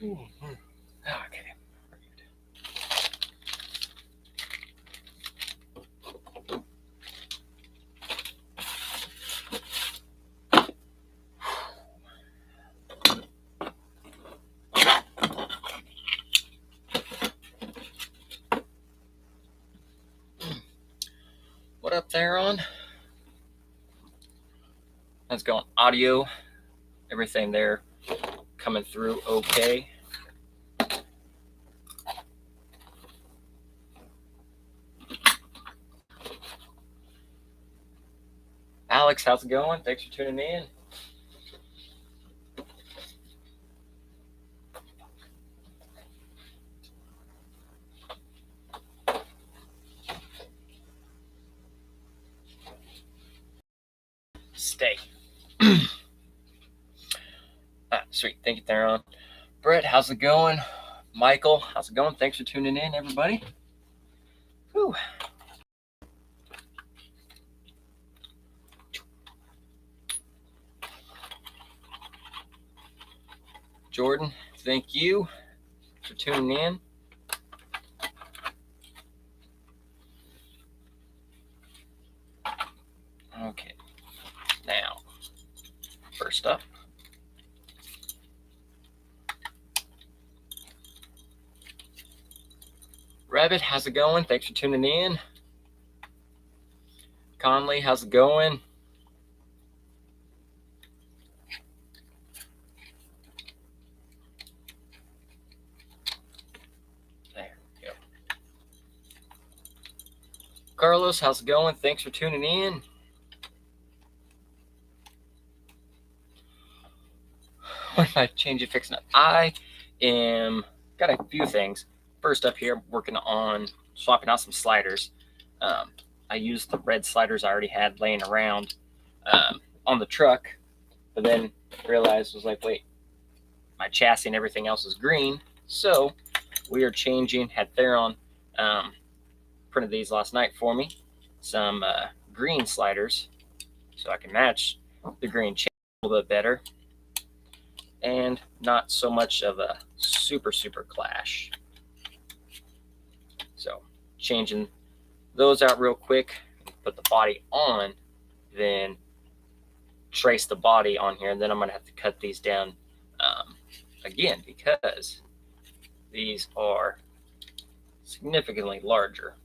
Okay. What up there on? How's it going? Audio, everything there coming through okay. Alex, how's it going? Thanks for tuning in. Stay. Sweet. Thank you, Theron. Brett, how's it going? Michael, how's it going? Thanks for tuning in, everybody. Whew. Jordan, thank you for tuning in. Okay. Now, first up. Rabbit, how's it going? Thanks for tuning in. Conley, how's it going? There we go. Carlos, how's it going? Thanks for tuning in. What am I changing, fixing up? I am got a few things. First up here, I'm working on swapping out some sliders. I used the red sliders I already had laying around on the truck, but then realized, was like, wait, my chassis and everything else is green. So we are changing, had Theron printed these last night for me, some green sliders, so I can match the green chassis a little bit better and not so much of a super clash. So changing those out real quick, put the body on, then trace the body on here, and then I'm going to have to cut these down again because these are significantly larger.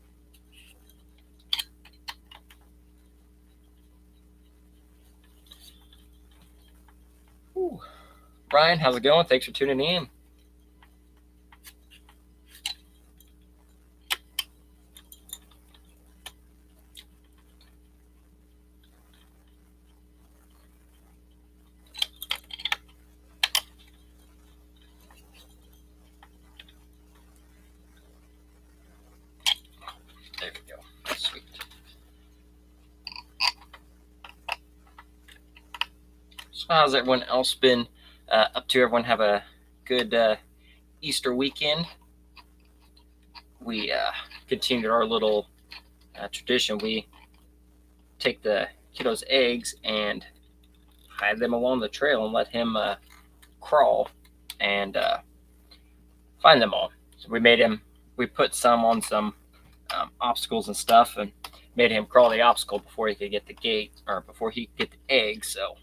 Ooh. Brian, how's it going? Thanks for tuning in. There we go. Sweet. So how's everyone else been up to? Everyone have a good Easter weekend. We continued our little tradition. We take the kiddo's eggs and hide them along the trail and let him crawl and find them all. So we put some on some obstacles and stuff and made him crawl the obstacle before he could get the gate, or before he could get the egg. So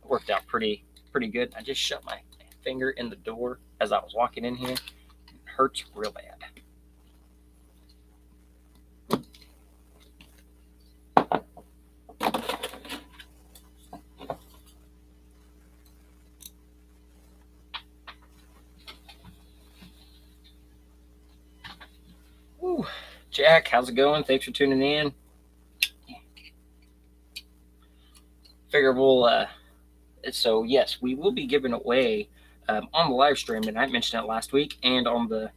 it worked out pretty good. I just shut my finger in the door as I was walking in here. It hurts real bad. Ooh. Jack, how's it going? Thanks for tuning in. Figure we'll so yes, we will be giving away on the live stream, and I mentioned it last week, and on the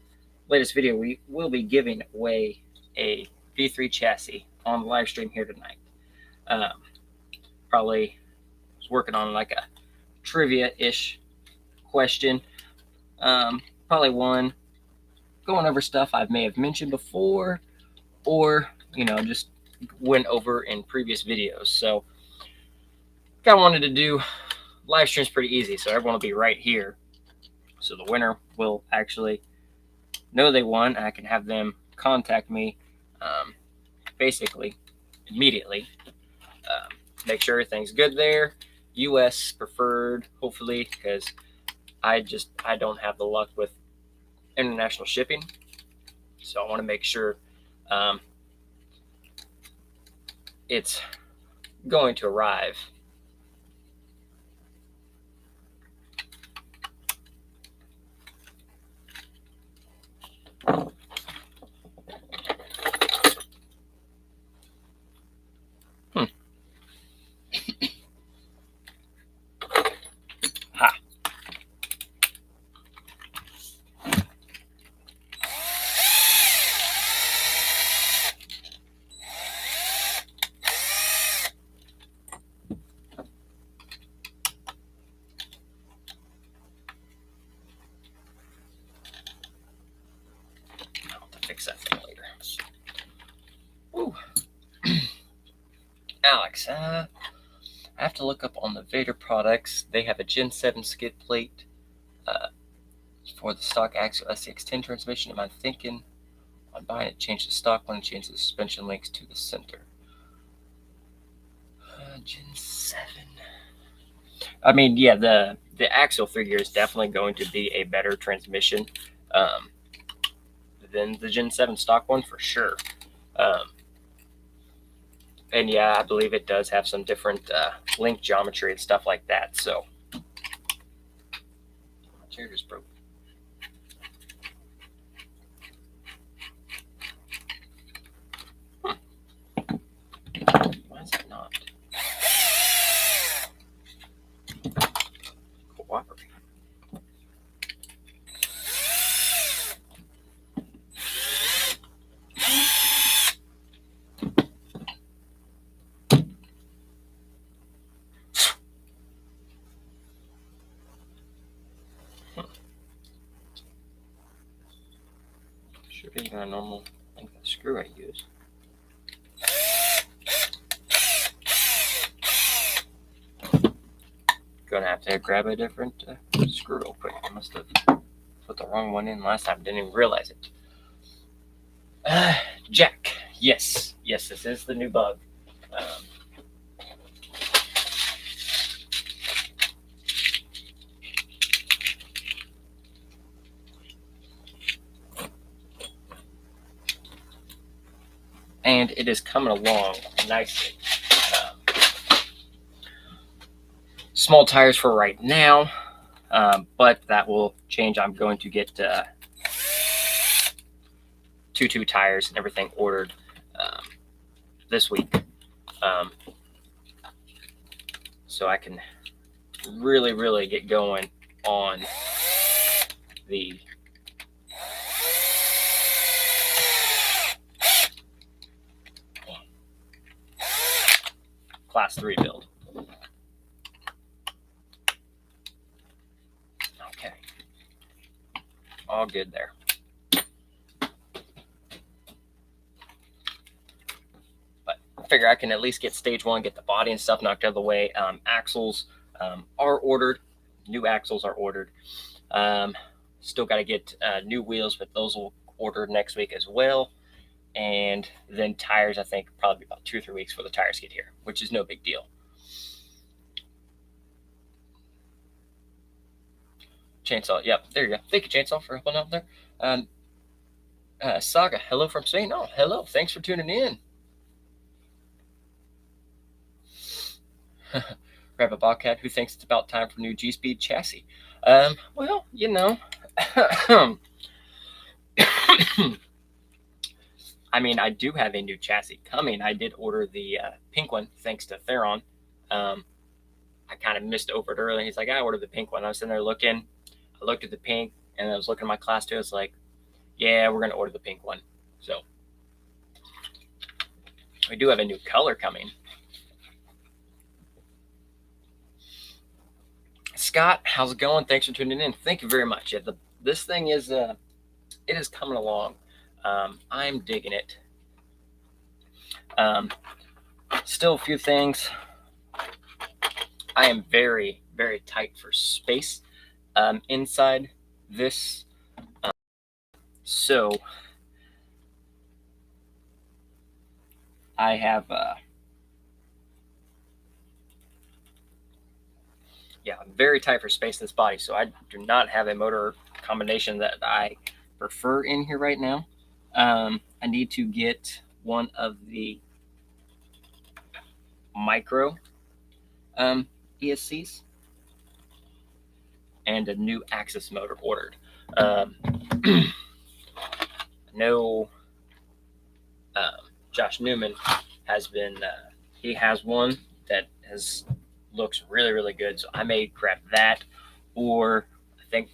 latest video, we will be giving away a V3 chassis on the live stream here tonight. Probably was working on like a trivia-ish question. Probably one going over stuff I may have mentioned before, or just went over in previous videos. So kind of wanted to do live streams pretty easy, so everyone will be right here. So the winner will actually know they won. I can have them contact me basically immediately. Make sure everything's good there. US preferred, hopefully, because I don't have the luck with international shipping. So I want to make sure it's going to arrive. Ha. I'll have to fix that thing later. Ooh. Alex, I have to look up on the Vader products. They have a Gen 7 skid plate for the stock Axial SCX10 transmission. Am I thinking on buying it, change the stock one and change the suspension links to the center? Gen 7. I mean, yeah, the Axial figure is definitely going to be a better transmission than the Gen 7 stock one for sure. And yeah, I believe it does have some different link geometry and stuff like that. So, my chair just broke. Why is it not cooperating? Should be a normal length of screw I use. Gonna have to grab a different screw real quick. I must have put the wrong one in last time. Didn't even realize it. Jack. Yes, this is the new bug. And it is coming along nicely. Small tires for right now, but that will change. I'm going to get 2 tires and everything ordered this week, so I can really get going on the Class 3 build. Okay. All good there. But I figure I can at least get stage 1, get the body and stuff knocked out of the way. Axles are ordered. New axles are ordered. Still got to get new wheels, but those will order next week as well. And then tires, I think probably about 2 or 3 weeks for the tires get here, which is no big deal. Chainsaw, yep, there you go. Thank you, Chainsaw, for helping out there. Saga, hello from Spain. Oh, hello. Thanks for tuning in. Grab a Bobcat who thinks it's about time for new G-Speed chassis. Well, you know, I mean, I do have a new chassis coming. I did order the pink one thanks to Theron. I kind of missed over it early. He's like, I ordered the pink one. I was sitting there looking. I looked at the pink, and I was looking at my Class 2. It's like, yeah, we're going to order the pink one. So we do have a new color coming. Scott, how's it going? Thanks for tuning in. Thank you very much. Yeah, this thing is it is coming along. I'm digging it. Still a few things. I am very tight for space inside this. So I have very tight for space in this body, so I do not have a motor combination that I prefer in here right now. I need to get one of the micro ESCs and a new axis motor ordered. No, Josh Newman has been, he has one that looks really, really good. So I may grab that, or I think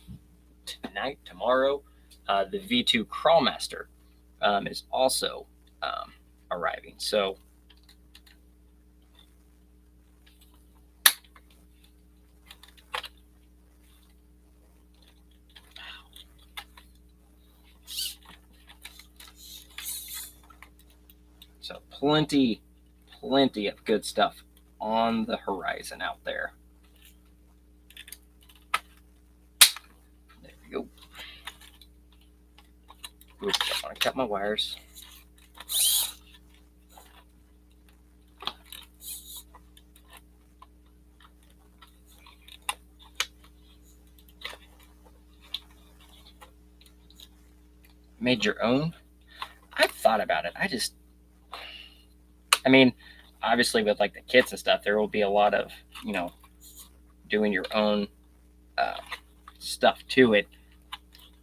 tomorrow, the V2 Crawlmaster is also arriving. So plenty of good stuff on the horizon out there. There we go. Oops, I want to cut my wires. Made your own? I've thought about it. I mean, obviously with like the kits and stuff, there will be a lot of, doing your own stuff to it,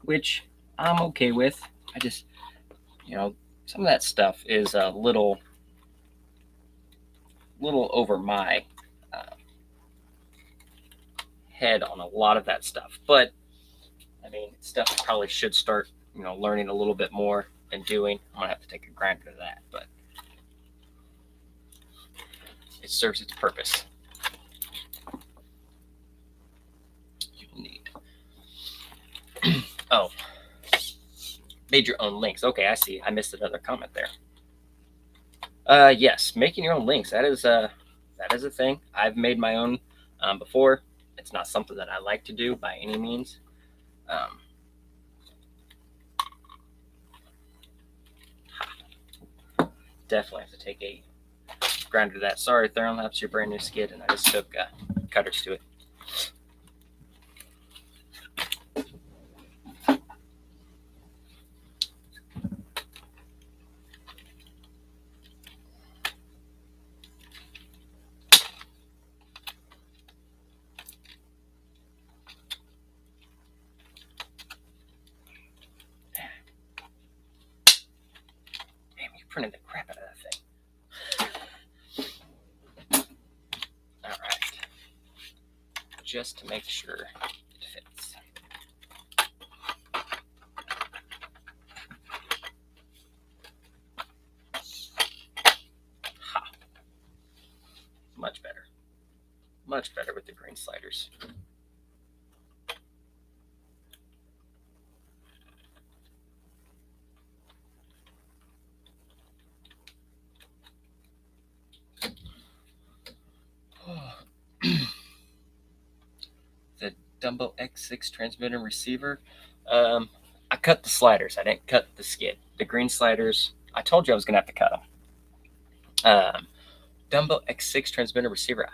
which I'm okay with. I just, some of that stuff is a little over my head on a lot of that stuff. But I mean, stuff I probably should start, learning a little bit more and doing. I'm gonna have to take a grinder to that, but it serves its purpose. You'll need oh, made your own links. Okay, I see. I missed another comment there. Yes, making your own links. That is a thing. I've made my own before. It's not something that I like to do by any means. Definitely have to take a grinder to that. Sorry, Thermalapse, your brand new skid, and I just took cutters to it. Printed the crap out of that thing. All right, just to make sure it fits. Ha! Much better with the green sliders. The Dumbo X6 transmitter receiver. I cut the sliders. I didn't cut the skid. The green sliders, I told you I was going to have to cut them. Dumbo X6 transmitter receiver.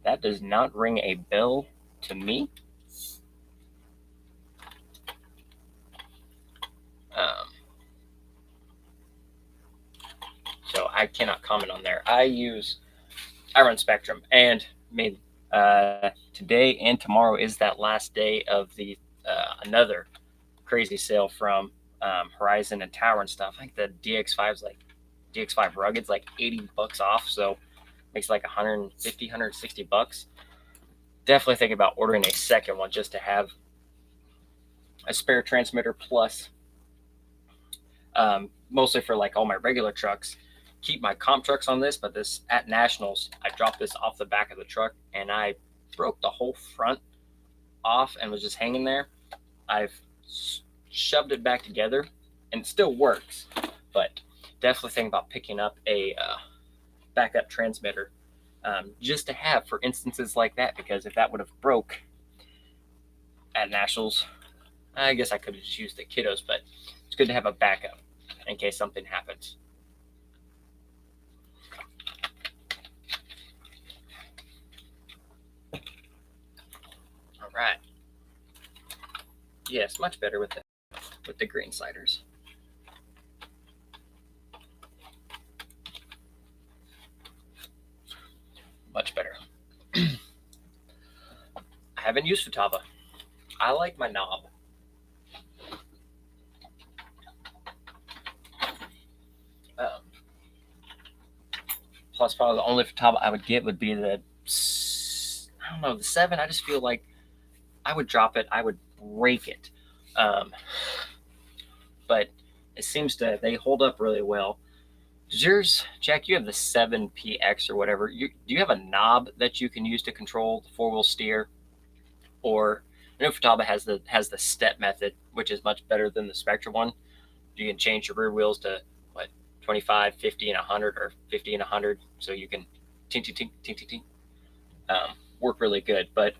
That does not ring a bell to me. So I cannot comment on there. I run Spectrum, and today and tomorrow is that last day of the another crazy sale from Horizon and Tower and stuff. I think the DX5 Rugged's like $80 off, so makes like 150, 160 bucks. Definitely thinking about ordering a second one just to have a spare transmitter plus, mostly for like all my regular trucks. Keep my comp trucks on this, but this at Nationals, I dropped this off the back of the truck and I broke the whole front off and was just hanging there. I've shoved it back together and it still works, but definitely thinking about picking up a backup transmitter just to have for instances like that, because if that would have broke, at nationals. I guess I could have just used the kiddos, but it's good to have a backup in case something happens. All right. Yes, much better with the green sliders. Much better. I haven't used Futaba. I like my knob. Plus, probably the only Futaba I would get would be the 7. I just feel like I would drop it. I would break it. But it seems they hold up really well. Does yours, Jack, you have the 7PX or whatever. Do you have a knob that you can use to control the 4-wheel steer? Or I know Futaba has the step method, which is much better than the Spectra one. You can change your rear wheels to 25, 50, and 100, or 50 and 100, so you can tink, tink, tink, tink, tink, tink. Work really good. But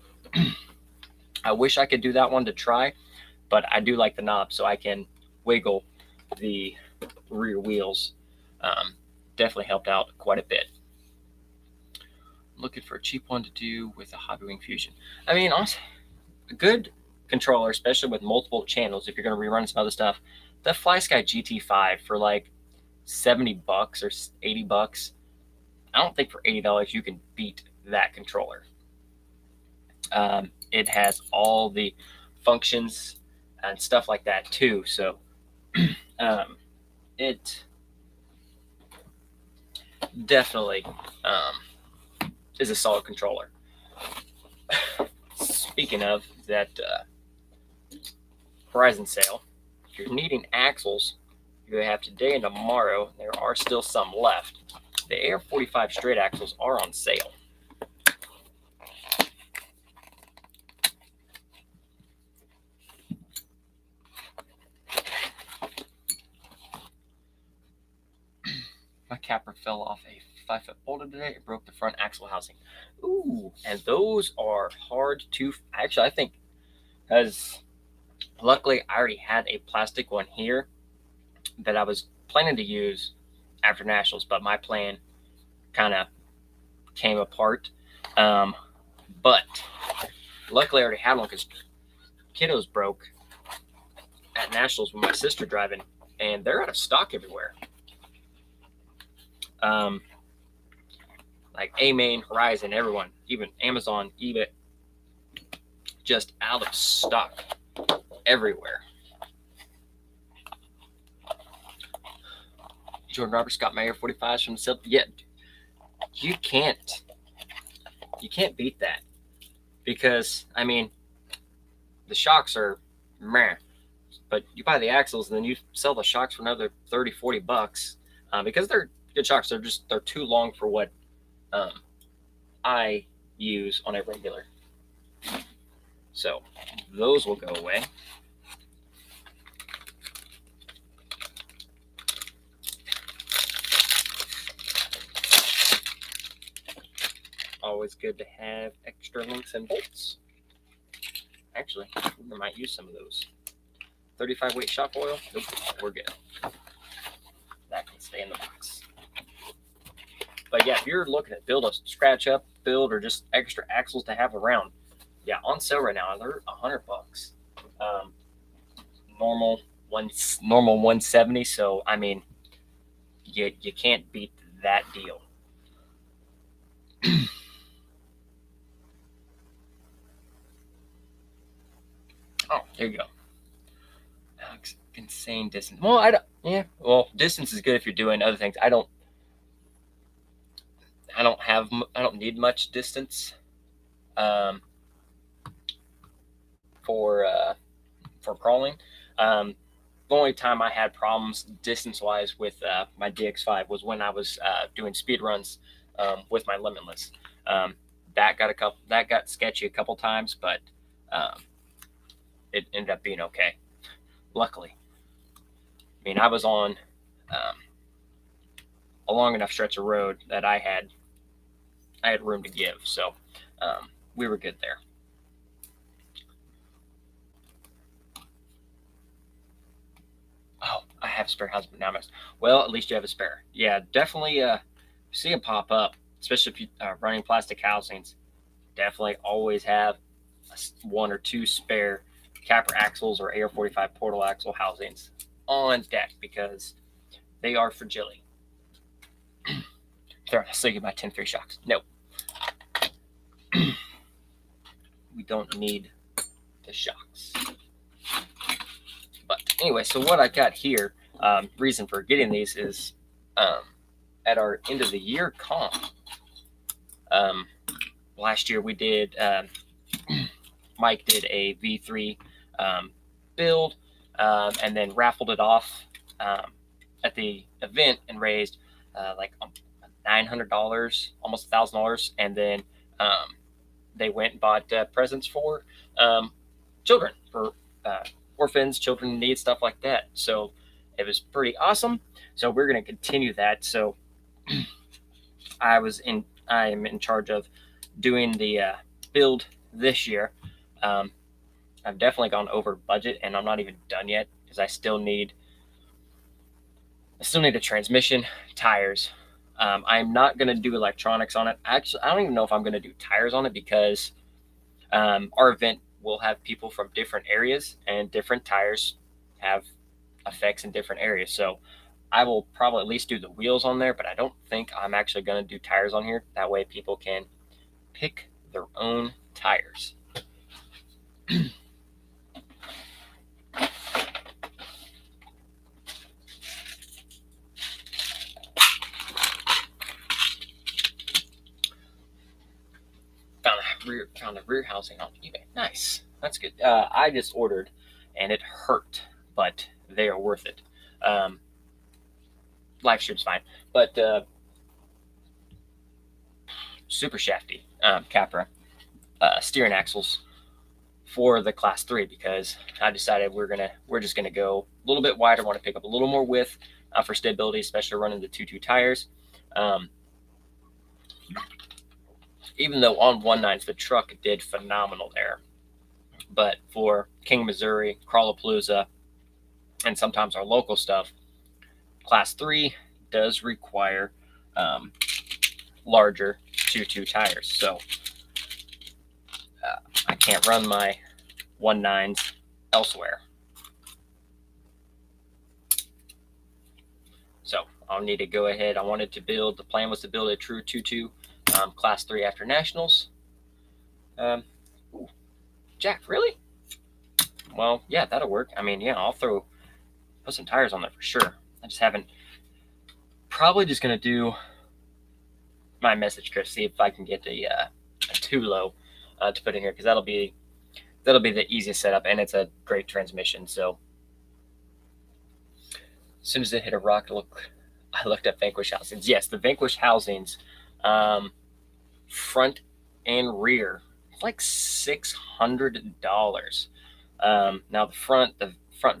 I wish I could do that one to try, but I do like the knob, so I can wiggle the rear wheels. Definitely helped out quite a bit. Looking for a cheap one to do with a Hobbywing Fusion. I mean, also, a good controller, especially with multiple channels, if you're going to rerun some other stuff, the FlySky GT5 for like $70 or $80. I don't think for $80 you can beat that controller. It has all the functions and stuff like that too, so it definitely is a solid controller. Speaking of that Horizon sale, if you're needing axles, you have today and tomorrow. There are still some left. The AR45 straight axles are on sale. My capper fell off a 5-foot boulder today. It broke the front axle housing. Ooh, and those are hard to. Actually, I think, as luckily I already had a plastic one here that I was planning to use after nationals, but my plan kind of came apart. But luckily I already had one because kiddos broke at nationals with my sister driving, and they're out of stock everywhere. Like A-Main, Horizon, everyone, even Amazon, eBay, just out of stock everywhere. Jordan Roberts got my AR45s from the sale. Yeah, you can't beat that, because I mean, the shocks are meh, but you buy the axles and then you sell the shocks for another $30-$40 because they're good shocks. They're too long for what I use on a regular. So those will go away. Always good to have extra links and bolts. Actually, we might use some of those. 35 weight shock oil. Nope, we're good. That can stay in the box. But yeah, if you're looking to build a scratch up build or just extra axles to have around, yeah, on sale right now, they're $100. Normal 170. So I mean, you can't beat that deal. Oh, there you go. Insane distance. Well, I don't. Yeah. Well, distance is good if you're doing other things. I don't need much distance for crawling. The only time I had problems distance-wise with my DX5 was when I was doing speed runs with my Limitless. That got sketchy a couple times, but it ended up being okay. Luckily, I mean, I was on a long enough stretch of road that I had room to give, so we were good there. have a spare housing, but now I'm well, at least you have a spare. Yeah, definitely see them pop up, especially if you are running plastic housings. Definitely always have one or two spare capper axles or AR-45 portal axle housings on deck because they are fragile. There, I still get my 10-3 shocks. No. We don't need the shocks. But anyway, so what I got here, reason for getting these is at our end of the year comp. Last year we did, Mike did a V3 build and then raffled it off at the event and raised like $900, almost $1,000, and then they went and bought presents for children, for orphans, children in need, stuff like that. So it was pretty awesome. So we're going to continue that. So I am in charge of doing the build this year. I've definitely gone over budget, and I'm not even done yet because I still need a transmission, tires. I'm not going to do electronics on it. Actually, I don't even know if I'm going to do tires on it because our event will have people from different areas, and different tires have effects in different areas. So I will probably at least do the wheels on there, but I don't think I'm actually going to do tires on here. That way people can pick their own tires. Found a rear housing on eBay. Nice. That's good. I just ordered, and it hurt, but they are worth it. Live stream's fine, but super shafty Capra steering axles for the Class 3 because I decided we're just gonna go a little bit wider. Want to pick up a little more width for stability, especially running the 2.2 tires. Even though on 1.9s the truck did phenomenal there, but for King, Missouri, Crawlapalooza, and sometimes our local stuff, Class 3 does require larger 2.2 tires. So I can't run my 1.9s elsewhere. So I'll need to go ahead. The plan was to build a true 2.2 Class 3 after Nationals. Jack, really? Well, yeah, that'll work. I mean, yeah, I'll put some tires on there for sure. I just haven't. Probably just gonna do my message, Chris. See if I can get a two-low to put in here because that'll be the easiest setup, and it's a great transmission. So as soon as it hit a rock, I looked at Vanquish housings. Yes, the Vanquish housings, front and rear, it's like $600. Now the front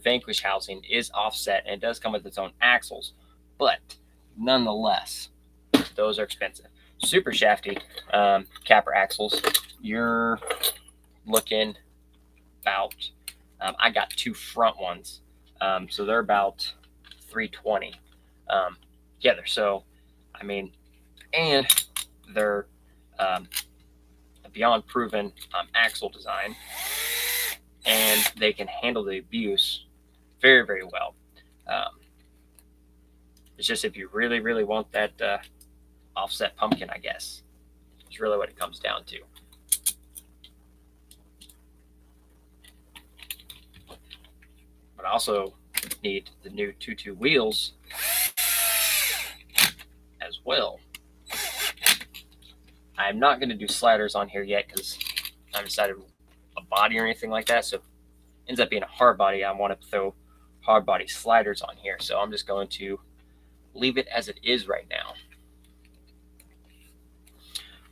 Vanquish housing is offset, and it does come with its own axles, but nonetheless, those are expensive. Super shafty capper axles. You're looking about. I got two front ones, so they're about $320 together. So, I mean, and they're beyond proven axle design, and they can handle the abuse very, very well. It's just if you really, really want that offset pumpkin, I guess, is really what it comes down to. But I also need the new 2.2 wheels as well. I'm not going to do sliders on here yet because I haven't decided a body or anything like that. So if it ends up being a hard body, I want to throw hard body sliders on here. So I'm just going to leave it as it is right now.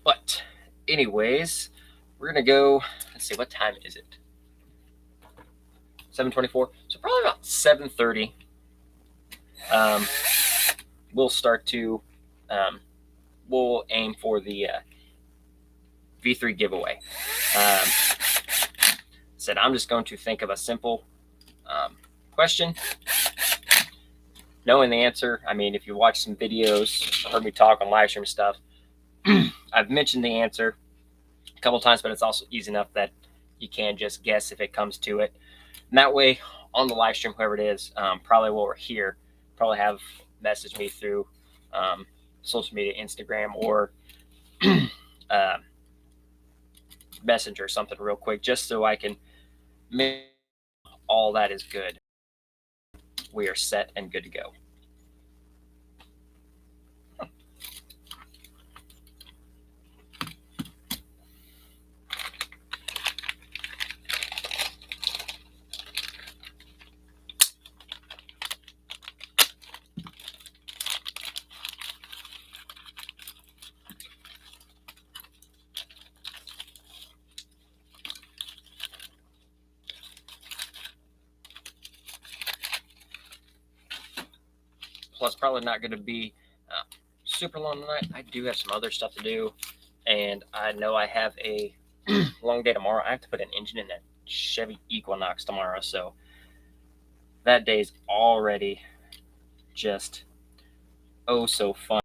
But anyways, we're going to go, let's see, what time is it? 7:24. So probably about 7:30. We'll start to, we'll aim for the V3 giveaway. Said I'm just going to think of a simple question, knowing the answer, I mean, if you watch some videos, heard me talk on live stream stuff, I've mentioned the answer a couple times, but it's also easy enough that you can just guess if it comes to it. And that way, on the live stream, whoever it is, probably while we're here, probably have messaged me through social media, Instagram, or Messenger or something real quick, just so I can make all that is good. We are set and good to go. Plus, probably not going to be super long tonight. I do have some other stuff to do, and I know I have a long day tomorrow. I have to put an engine in that Chevy Equinox tomorrow, so that day's already just oh so fun.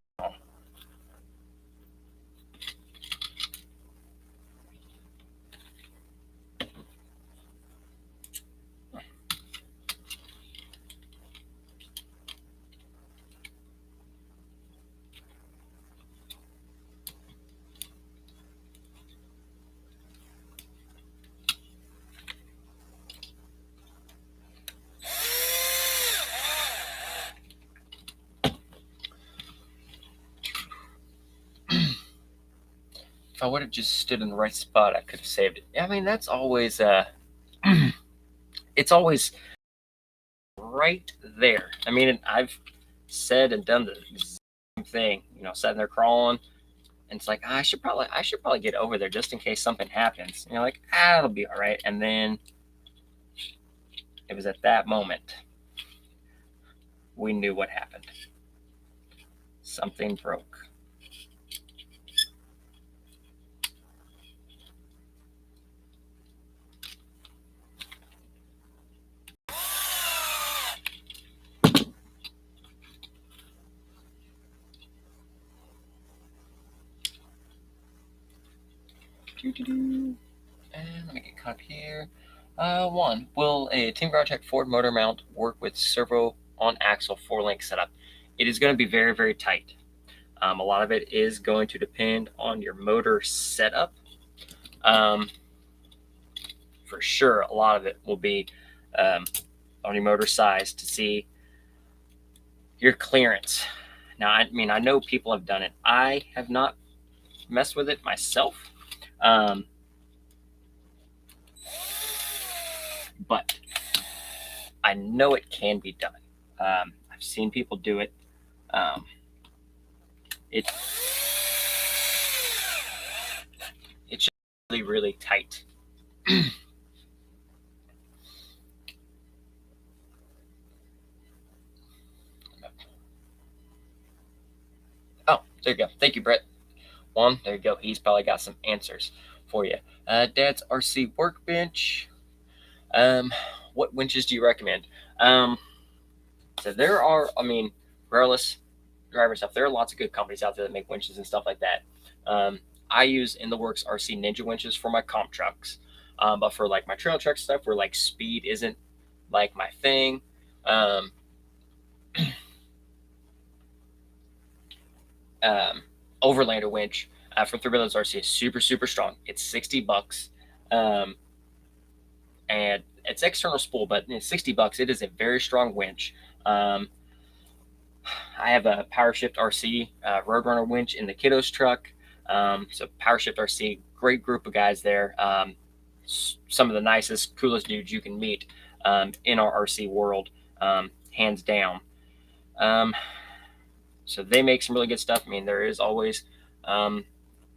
If I would have just stood in the right spot, I could have saved it. I mean, that's always it's always right there. I mean, I've said and done the same thing. You know, sitting there crawling, and it's like I should probably get over there just in case something happens. You know, like it'll be all right. And then it was at that moment we knew what happened. Something broke. And let me get caught up here. 1. Will a Team Garage Tech Ford motor mount work with servo on axle 4-link setup? It is going to be very, very tight. A lot of it is going to depend on your motor setup. For sure, a lot of it will be on your motor size to see your clearance. Now, I mean, I know people have done it. I have not messed with it myself. But I know it can be done. I've seen people do it. It's just really, really tight. Oh, there you go. Thank you, Brett. One, there you go. He's probably got some answers for you. Dad's RC workbench. What winches do you recommend? So there are, I mean, regardless driver stuff, there are lots of good companies out there that make winches and stuff like that. I use In the Works RC Ninja winches for my comp trucks, but for like my trail truck stuff, where like speed isn't like my thing, Overlander winch from Three Brothers RC is super, super strong. It's $60, and it's external spool, but it's $60. It is a very strong winch. I have a PowerShift RC Roadrunner winch in the kiddos truck. So PowerShift RC, great group of guys there. Some of the nicest, coolest dudes you can meet in our RC world, hands down. So they make some really good stuff. I mean, there is always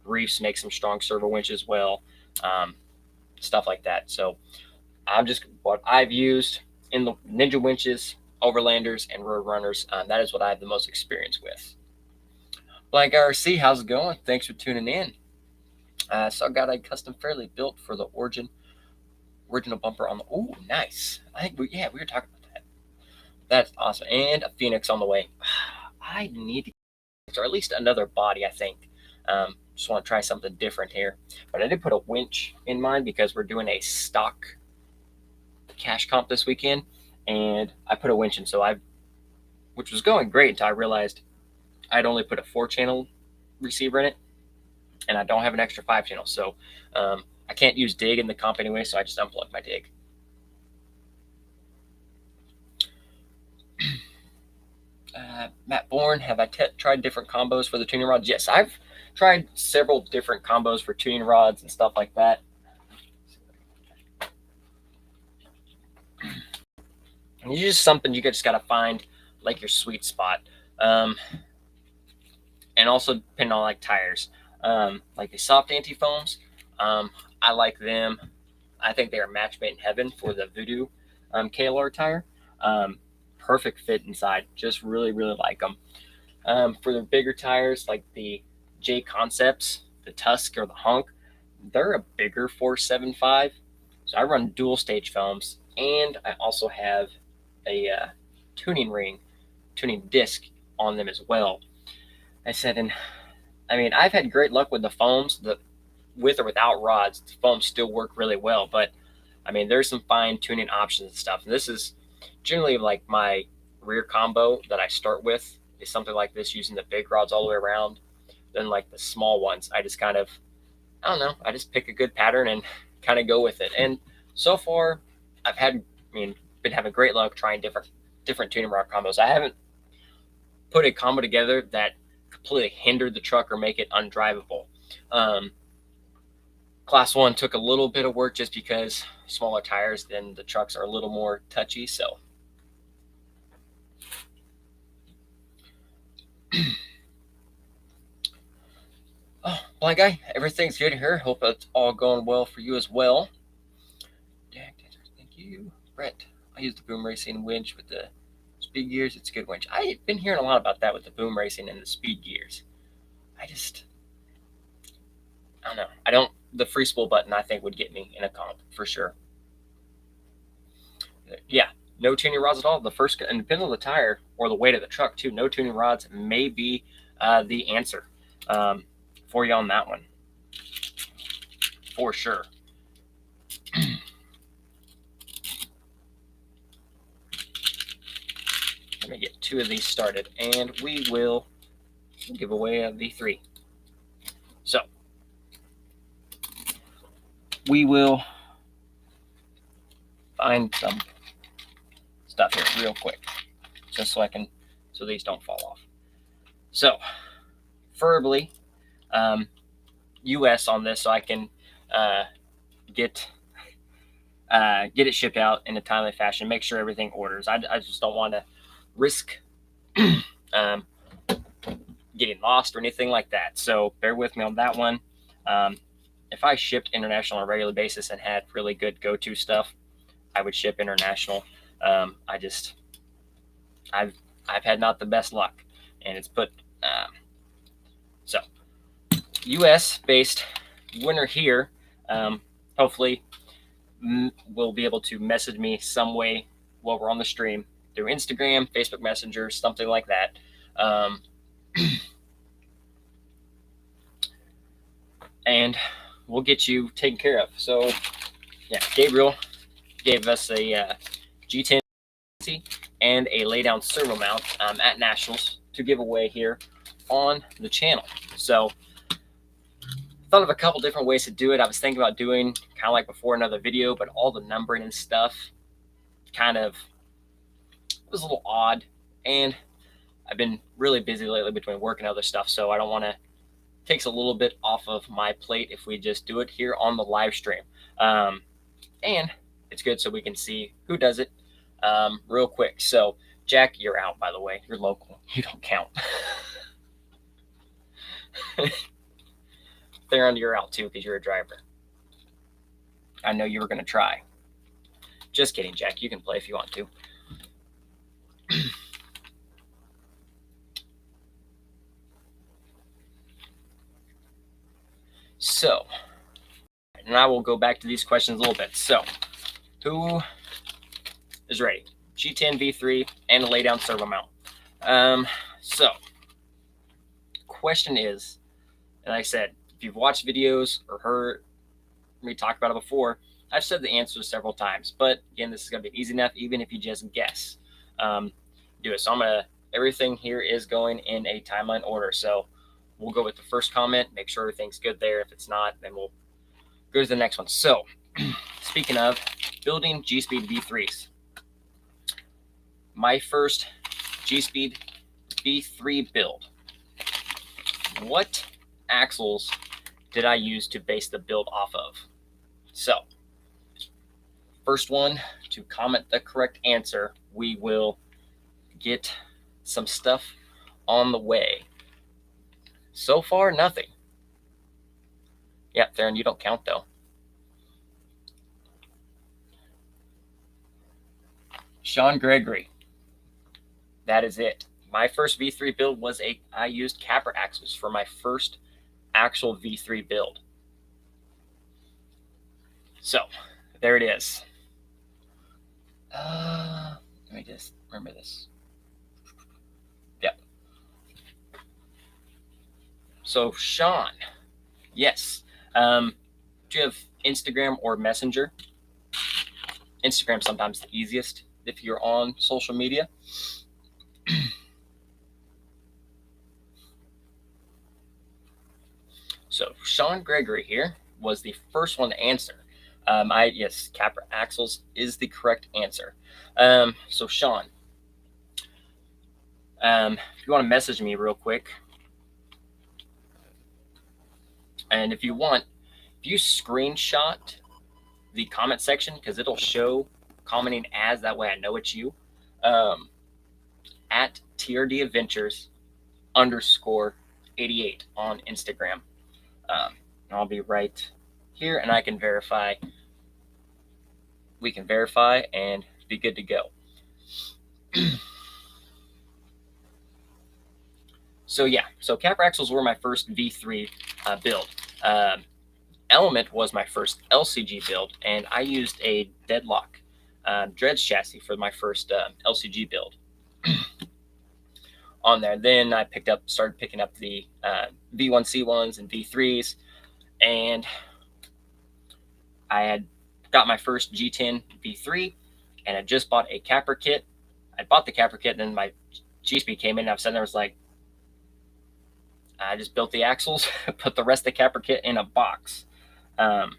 Reefs make some strong servo winches as well, stuff like that. So I'm just what I've used in the Ninja winches, Overlanders, and Roadrunners. That is what I have the most experience with. Blank RC, how's it going? Thanks for tuning in. So I got a custom fairly built for the original bumper on the. Oh, nice. I think we were talking about that. That's awesome. And a Phoenix on the way. I need to, or at least another body, I think. Just want to try something different here. But I did put a winch in mind because we're doing a stock cash comp this weekend, and I put a winch in, which was going great until I realized I'd only put a 4-channel receiver in it, and I don't have an extra 5-channel, so I can't use dig in the comp anyway, so I just unplugged my dig. Matt Bourne, have I tried different combos for the tuning rods? Yes, I've tried several different combos for tuning rods and stuff like that. And it's just something you just got to find like your sweet spot. And also depending on like tires, like the soft anti-foams, I like them. I think they are match made in heaven for the Voodoo KLR tire. Perfect fit inside. Just really, really like them. For the bigger tires, like the J Concepts, the Tusk or the Hunk, they're a bigger 475. So I run dual stage foams, and I also have a tuning disc on them as well. I've had great luck with the foams. With or without rods, the foams still work really well. But there's some fine tuning options and stuff. And this is generally like my rear combo that I start with is something like this, using the big rods all the way around. Then like the small ones, I just I just pick a good pattern and kind of go with it. And so far, been having great luck trying different tuning rod combos. I haven't put a combo together that completely hindered the truck or make it undrivable. Class 1 took a little bit of work just because smaller tires, then the trucks are a little more touchy. So oh, blind guy, everything's good here. Hope it's all going well for you as well. Thank you. Brett, I use the boom racing winch with the speed gears. It's a good winch. I've been hearing a lot about that with the boom racing and the speed gears. I don't know. The free spool button, I think, would get me in a comp for sure. Yeah, no tuning rods at all. And depending on the tire or the weight of the truck too, no tuning rods may be the answer for you on that one, for sure. Let me get 2 of these started, and we will give away a V3. So we will find some stuff here real quick, just so these don't fall off. So preferably US on this, so I can get it shipped out in a timely fashion, make sure everything orders. I just don't want to risk getting lost or anything like that. So bear with me on that one. If I shipped international on a regular basis and had really good go-to stuff, I would ship international. I've had not the best luck, and it's put so US based winner here. Hopefully will be able to message me some way while we're on the stream through Instagram, Facebook Messenger, something like that. And we'll get you taken care of. So yeah, Gabriel gave us a G10 and a laydown servo mount at Nationals to give away here on the channel. So thought of a couple different ways to do it. I was thinking about doing kind of like before another video, but all the numbering and stuff was a little odd, and I've been really busy lately between work and other stuff, so I don't want to takes a little bit off of my plate if we just do it here on the live stream. And it's good so we can see who does it real quick. So Jack, you're out, by the way. You're local. You don't count. Theron, you're out too because you're a driver. I know you were going to try. Just kidding, Jack. You can play if you want to. So, and I will go back to these questions a little bit. So, who is ready? G10 V3 and a laydown servo mount. So, question is, and like I said, if you've watched videos or heard me talk about it before, I've said the answers several times. But again, this is going to be easy enough, even if you just guess. Do it. So everything here is going in a timeline order. So we'll go with the first comment, make sure everything's good there. If it's not, then we'll go to the next one. So speaking of building G-Speed V3s, my first G-Speed V3 build, what axles did I use to base the build off of? So first one to comment the correct answer, we will get some stuff on the way. So far, nothing. Yeah, Theron, you don't count though. Sean Gregory. That is it. My first V3 build was I used capper axles for my first actual V3 build. So there it is. Let me just remember this. Yep. So Sean, yes. Do you have Instagram or Messenger? Instagram sometimes the easiest if you're on social media. So Sean Gregory here was the first one to answer. Yes, capper axles is the correct answer. So Sean, if you want to message me real quick, and if you screenshot the comment section, because it'll show commenting as, that way I know it's you, at TRD Adventures _88 on Instagram. I'll be right here, and I can verify. We can verify and be good to go. So yeah, so capper axles were my first V3 build. Element was my first LCG build, and I used a Deadlock Dredge chassis for my first LCG build on there. Then I started picking up the V1C1s and V3s, and I had got my first G10 V3, and I just bought a capper kit. I bought the capper kit, and then my G-Speed came in, and I was sitting there, was like, I just built the axles, put the rest of the capper kit in a box, and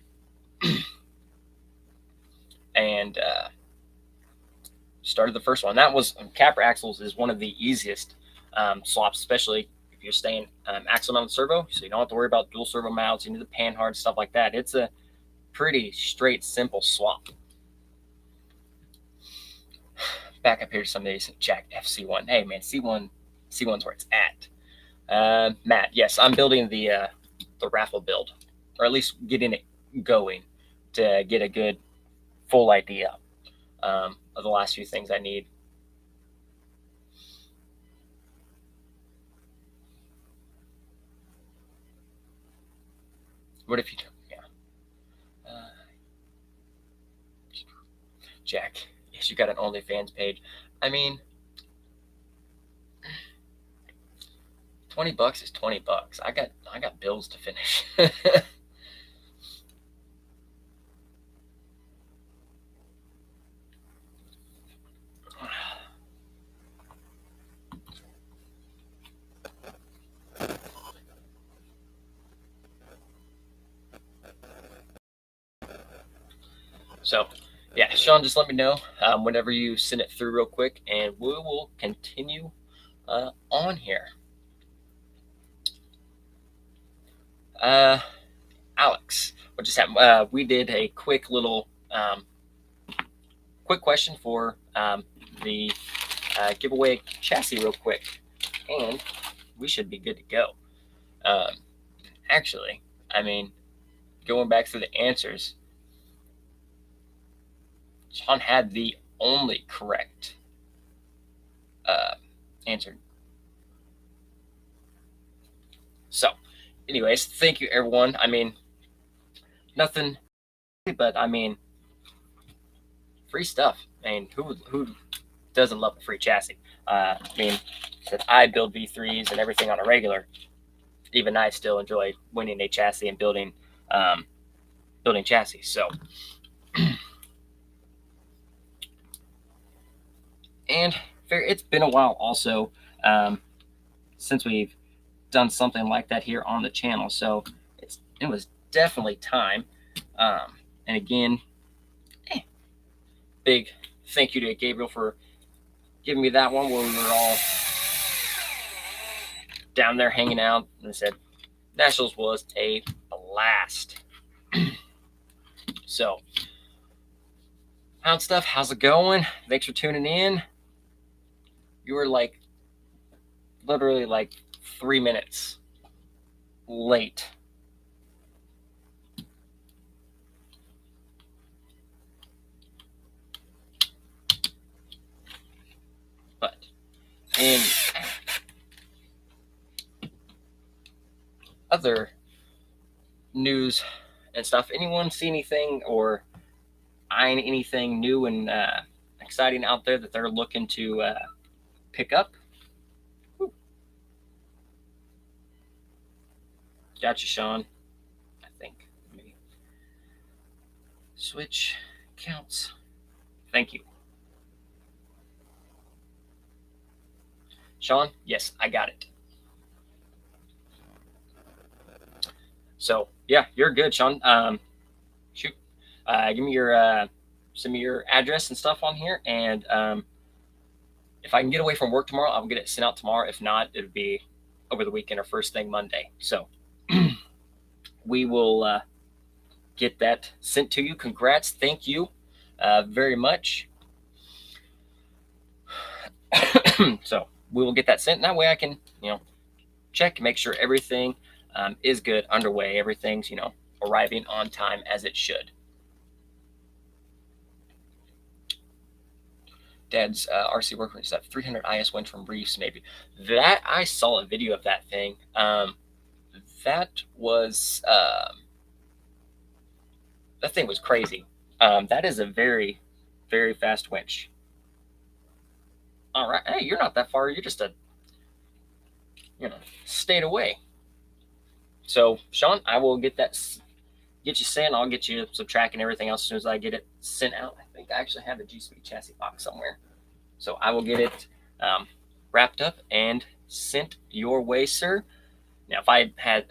started the first one. That was capper axles is one of the easiest swaps, especially if you're staying axle mounted servo, so you don't have to worry about dual servo mounts, you need the pan hard, stuff like that. It's a pretty straight, simple swap. Back up here to some of these. Jack FC1. Hey man, C1's where it's at. Matt, yes, I'm building the raffle build, or at least getting it going to get a good full idea of the last few things I need. What if you do? Yeah. Jack, yes, you got an OnlyFans page. I mean, $20 is $20. I got bills to finish. So, yeah, Sean, just let me know whenever you send it through real quick, and we will continue on here. Alex, what just happened? We did a quick little quick question for the giveaway chassis real quick, and we should be good to go. Actually, I mean, going back through the answers, Sean had the only correct answer. So, anyways, thank you, everyone. I mean, nothing, but I mean, free stuff. I mean, who doesn't love a free chassis. I mean, that I build V3s and everything on a regular. Even I still enjoy winning a chassis and building chassis. So, and it's been a while also since we've done something like that here on the channel. So it was definitely time. And again, big thank you to Gabriel for giving me that one where we were all down there hanging out. And I said, Nationals was a blast. So, Hound Stuff, how's it going? Thanks for tuning in. You were like literally like 3 minutes late. But in other news and stuff, anyone see anything or eyeing anything new and exciting out there that they're looking to pick up? Woo. Gotcha, Sean. I think maybe switch counts. Thank you, Sean. Yes, I got it. So yeah, you're good, Sean. Shoot, give me your send me your address and stuff on here, and if I can get away from work tomorrow, I'll get it sent out tomorrow. If not, it'll be over the weekend or first thing Monday. So we will get that sent to you. Congrats. Thank you very much. So we will get that sent. And that way I can, check, make sure everything is good, underway. Everything's, arriving on time as it should. Dad's RC workbench is that 300 IS went from Reefs, maybe. That, I saw a video of that thing. That was, that thing was crazy. That is a very, very fast winch. All right. Hey, you're not that far. You're just a, state away. So, Sean, I will get you sent. I'll get you some track and everything else as soon as I get it sent out. I think I actually have a G-Speed chassis box somewhere. So I will get it wrapped up and sent your way, sir. Now, if I had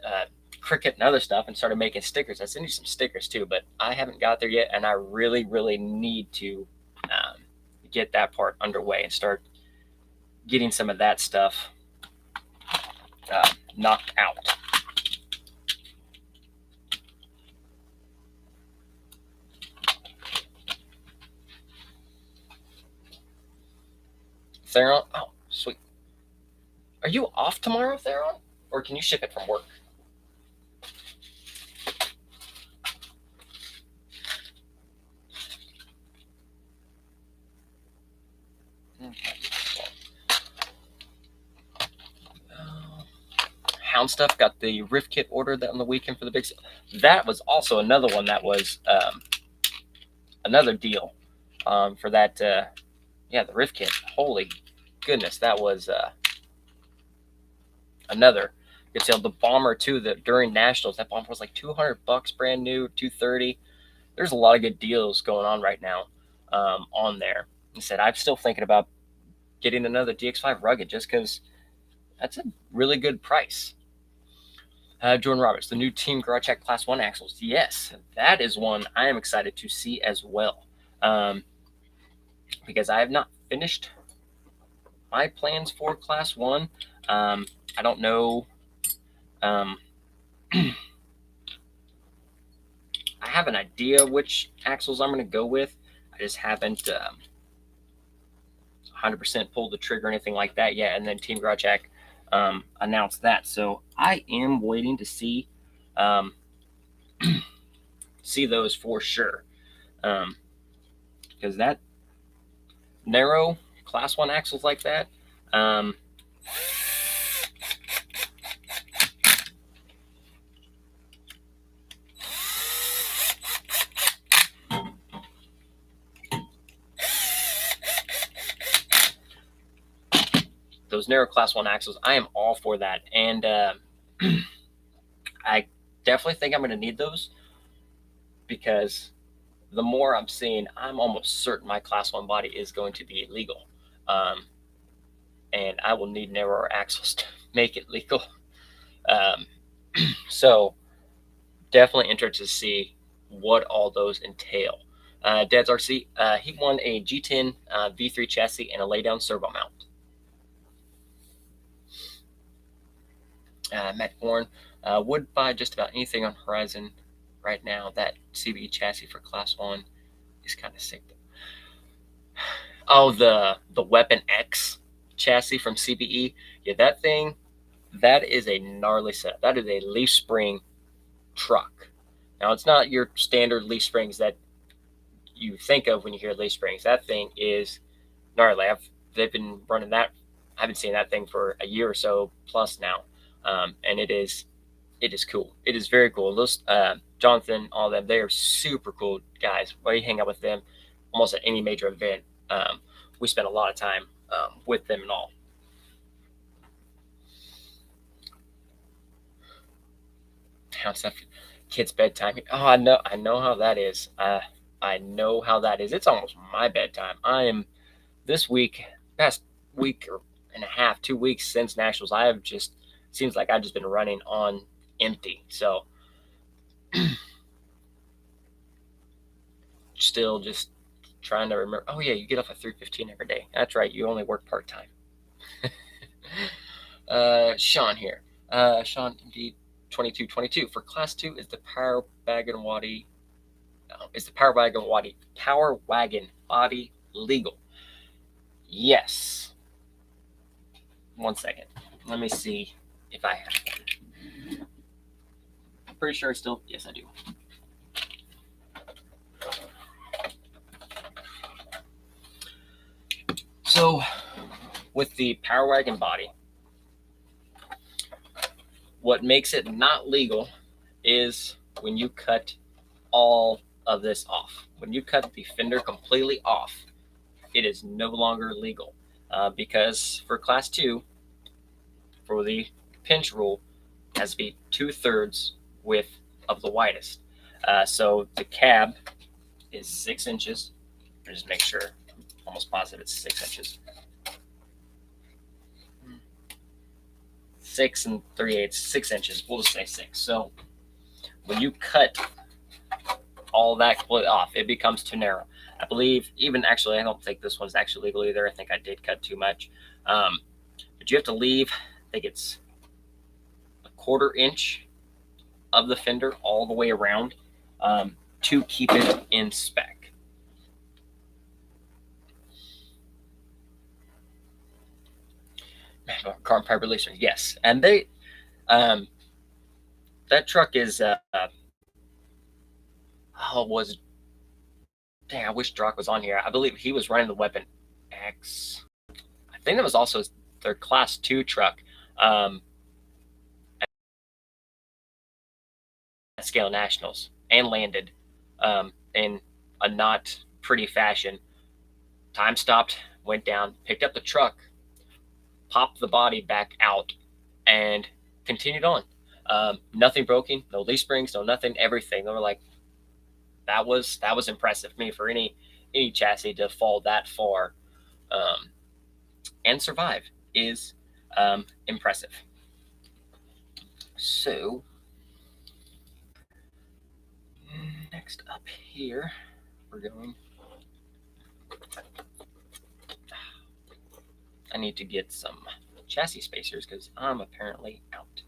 Cricut and other stuff and started making stickers, I'd send you some stickers too, but I haven't got there yet, and I really, really need to get that part underway and start getting some of that stuff knocked out. Theron? Oh, sweet. Are you off tomorrow, Theron? Or can you ship it from work? Hound Stuff got the riff kit ordered that on the weekend for the big sale. That was also another one that was another deal for that. The riff kit. Holy goodness, that was another good sale. The bomber too. That during nationals, that bomber was like $200 brand new, $230. There's a lot of good deals going on right now on there. I said I'm still thinking about getting another DX5 rugged just because that's a really good price. Jordan Roberts, the new Team Garage Check Class 1 axles. Yes, that is one I am excited to see as well. Because I have not finished my plans for Class 1. I don't know. I have an idea which axles I'm going to go with. I just haven't 100% pulled the trigger or anything like that yet. And then Team Garage Check announced that. So I am waiting to see see those for sure. Because that narrow Class 1 axles like that, those narrow class 1 axles, I am all for that. And I definitely think I'm going to need those, because the more I'm seeing, I'm almost certain my class 1 body is going to be legal. And I will need narrower axles to make it legal. So definitely interested to see what all those entail. Dad's RC, he won a G10 V3 chassis and a laydown servo mount. Matt Warren, would buy just about anything on Horizon right now. That CBE chassis for Class 1 is kind of sick. Oh, the Weapon X chassis from CBE. Yeah, that thing, that is a gnarly setup. That is a leaf spring truck. Now, it's not your standard leaf springs that you think of when you hear leaf springs. That thing is gnarly. They've been running that. I've been seeing that thing for a year or so plus now, and it is cool. It is very cool. Those Jonathan, all them, they are super cool guys. We hang out with them almost at any major event. We spend a lot of time with them and all. How's that? Kids' bedtime. Oh, I know how that is. I know how that is. It's almost my bedtime. I am this week, past week and a half, 2 weeks since nationals. I have just seems like I've just been running on empty. So still just trying to remember. Oh yeah, you get off at 3:15 every day. That's right. You only work part time. Sean here. Sean, indeed, 2222 for Class 2 is the Power Wagon Body. Is the Power Wagon body legal? Yes. 1 second. Let me see if I have one. I'm pretty sure still. Yes, I do. So, with the Power Wagon body, what makes it not legal is when you cut all of this off. When you cut the fender completely off, it is no longer legal, because for Class 2, for the pinch rule, it has to be 2/3 width of the widest. So the cab is 6 inches. Just make sure. I'm almost positive it's 6 inches. 6 3/8, 6 inches. We'll just say 6. So when you cut all that completely off, it becomes too narrow. I believe, even actually, I don't think this one's actually legal either. I think I did cut too much. But you have to leave, I think it's a 1/4 inch of the fender all the way around, to keep it in spec. Carbon fiber releaser, yes. And they, that truck is, dang, I wish Drock was on here. I believe he was running the Weapon X. I think that was also their Class 2 truck. At Scale Nationals, and landed in a not pretty fashion. Time stopped, went down, picked up the truck, popped the body back out, and continued on. Nothing broken, no leaf springs, no nothing, everything. They were like, that was impressive to me for any chassis to fall that far and survive is impressive. So next up here, we're going. I need to get some chassis spacers because I'm apparently out.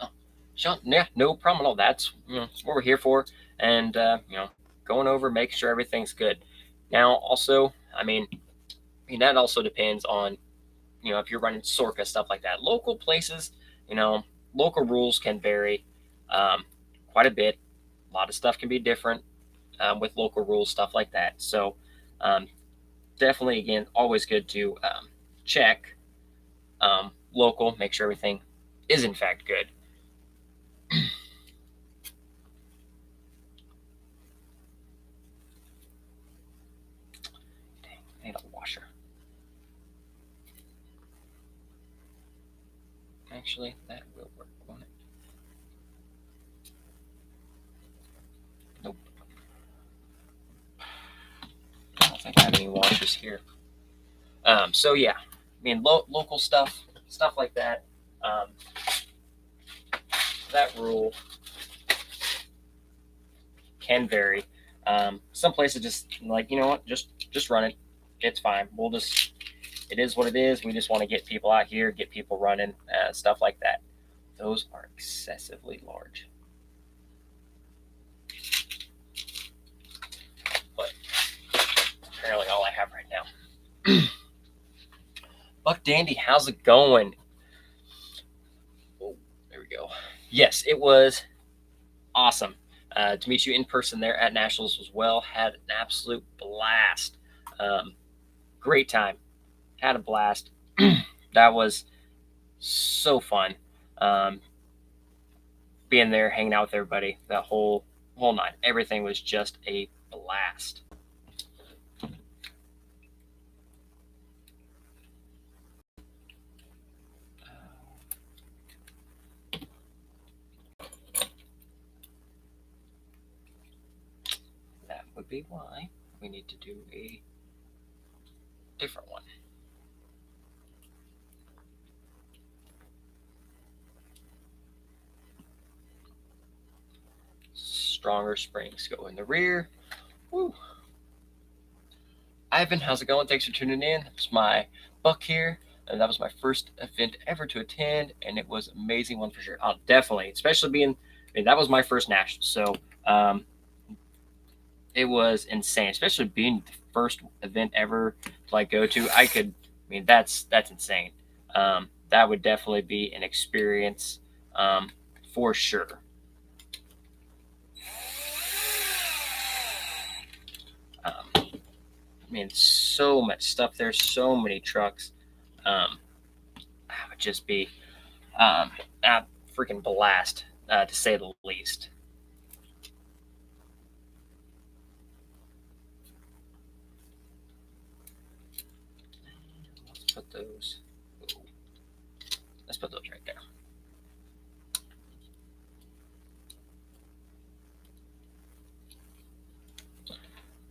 Oh, Sean, yeah, no problem at all. That's what we're here for, and going over, making sure everything's good. Now, also, I mean that also depends on if you're running Sorka, stuff like that. Local places, local rules can vary quite a bit. A lot of stuff can be different with local rules, stuff like that. So definitely, again, always good to check local, make sure everything is in fact good. Actually, that will work, won't it? Nope. I don't think I have any washers here. So yeah, I mean local stuff like that. That rule can vary. Some places just like, you know what, just run it. It's fine. It is what it is. We just want to get people out here, get people running, stuff like that. Those are excessively large. But apparently all I have right now. Buck Dandy, how's it going? Oh, there we go. Yes, it was awesome to meet you in person there at Nationals as well. Had an absolute blast. Great time. Had a blast. That was so fun. Being there, hanging out with everybody, that whole night. Everything was just a blast. That would be why we need to do a different one. Stronger springs go in the rear. Woo. Ivan, how's it going? Thanks for tuning in. It's my Buck here, and that was my first event ever to attend, and it was an amazing one for sure. Definitely, especially that was my first national, so it was insane, especially being the first event ever to go to. That's insane. That would definitely be an experience for sure. So much stuff there, so many trucks. That would just be a freaking blast, to say the least. Let's put those. Let's put those right there.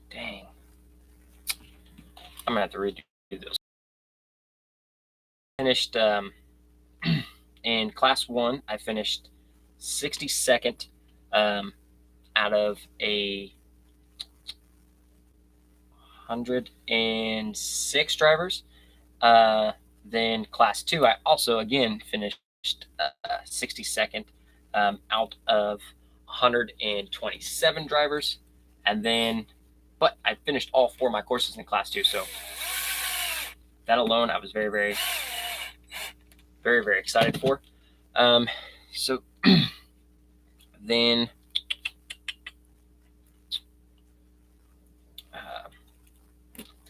Dang. I'm gonna have to redo those. Finished in class 1. I finished 62nd out of a 106 drivers. Then class 2, I also again finished 62nd out of 127 drivers, but I finished all 4 of my courses in class 2. So that alone, I was very, very, very, very excited for. So then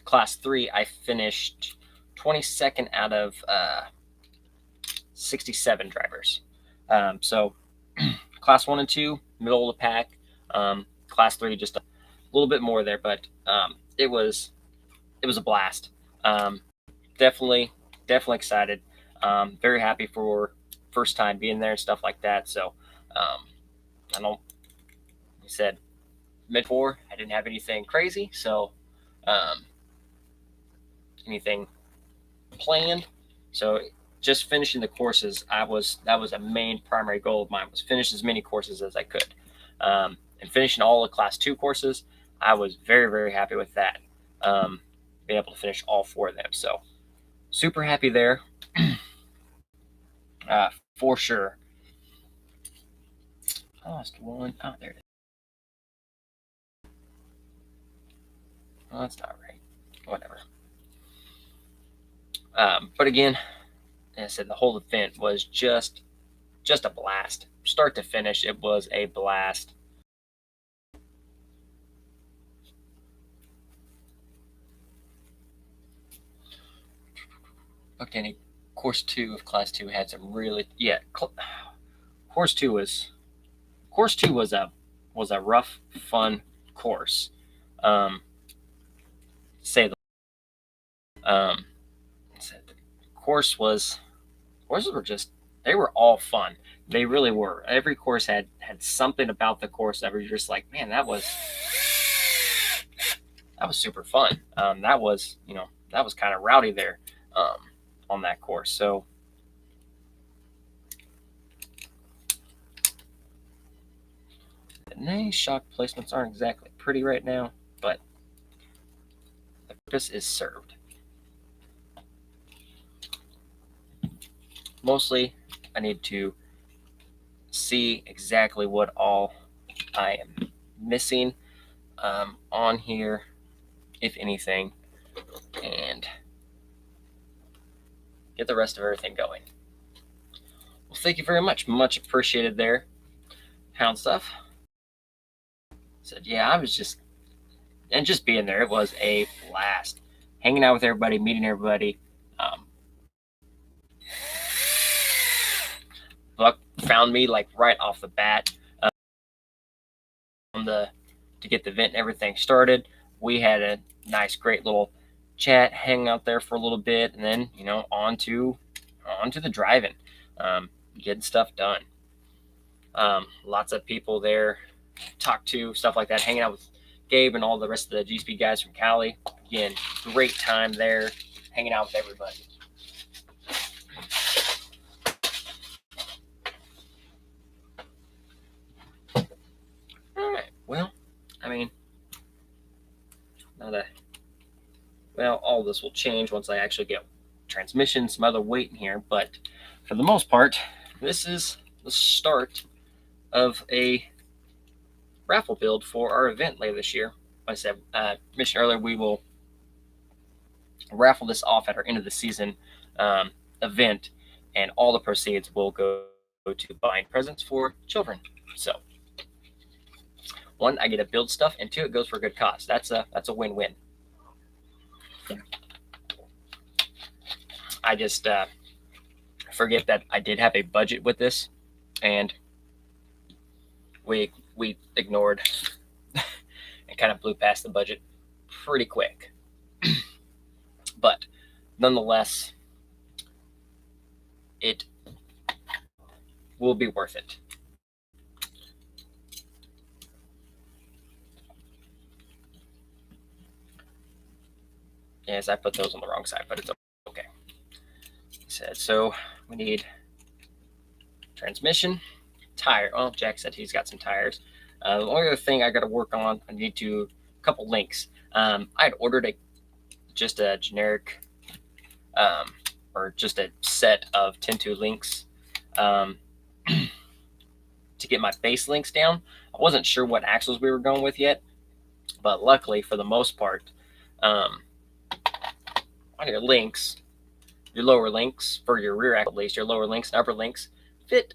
class 3, I finished 22nd out of 67 drivers. So class 1 and 2, middle of the pack. Class 3, just a little bit more there, but it was a blast. Definitely excited. Very happy for first time being there and stuff like that. So I don't, like I said, mid-4, I didn't have anything crazy, so anything planned. So just finishing the courses, that was a main primary goal of mine, was finish as many courses as I could. And finishing all the class 2 courses, I was very, very happy with that. Being able to finish all 4 of them. So super happy there. For sure. Lost one. Oh, there it is. Oh, that's not right. Whatever. But again, as I said, the whole event was just a blast. Start to finish, it was a blast. Okay, course 2 of class 2 had some really course 2 was a rough, fun course. Say the the courses were just they were all fun. They really were. Every course had something about the course that were just like, man, that was super fun. That was kind of rowdy there on that course. So the shock placements aren't exactly pretty right now, but the purpose is served. Mostly, I need to see exactly what all I am missing on here, if anything, and get the rest of everything going. Well, thank you very much. Much appreciated there, Hound Stuff. Said, yeah, I was just being there. It was a blast. Hanging out with everybody, meeting everybody. Buck found me like right off the bat to get the event and everything started. We had a nice, great little chat, hang out there for a little bit, and then on to the driving, getting stuff done. Lots of people there, talk to, stuff like that, hanging out with Gabe and all the rest of the GSP guys from Cali. Again, great time there, hanging out with everybody. All right. Well, I mean, all this will change once I actually get transmission, some other weight in here. But for the most part, this is the start of a raffle build for our event later this year. Like I said, mentioned earlier, we will raffle this off at our end of the season event, and all the proceeds will go to buying presents for children. So, one, I get to build stuff, and two, it goes for a good cause. That's a win-win. I just forget that I did have a budget with this, and we ignored and kind of blew past the budget pretty quick. But nonetheless, it will be worth it. Yes, I put those on the wrong side, but it's okay. So we need transmission, tire. Oh, Jack said he's got some tires. The only other thing I got to work on, I need to a couple links. I had ordered just a generic or just a set of 10-2 links to get my base links down. I wasn't sure what axles we were going with yet, but luckily for the most part, on your links, your lower links for your rear axle, at least your lower links and upper links fit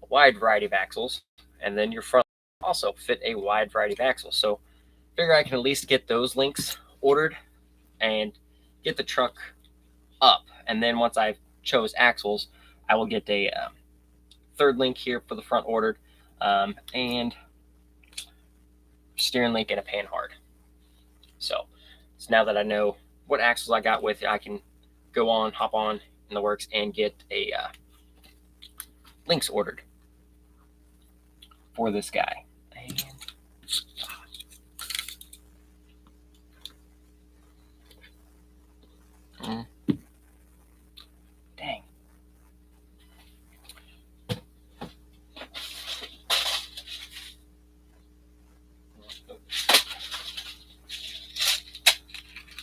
a wide variety of axles, and then your front also fit a wide variety of axles. So figure I can at least get those links ordered and get the truck up, and then once I chose axles, I will get a third link here for the front ordered, and steering link and a panhard. So now that I know what axles I got with it, I can hop on in the works and get a links ordered for this guy. Dang.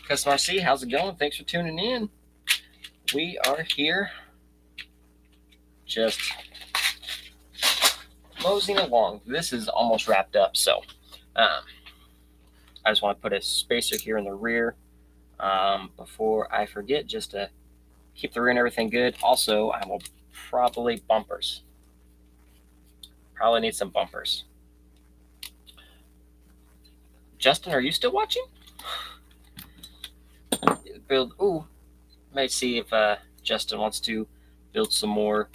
Customer RC, how's it going? Thanks for tuning in. We are here just moseying along. This is almost wrapped up, so I just want to put a spacer here in the rear before I forget, just to keep the rear and everything good. Also, I will probably bumpers. Probably need some bumpers. Justin, are you still watching? Build. Ooh, might see if Justin wants to build some more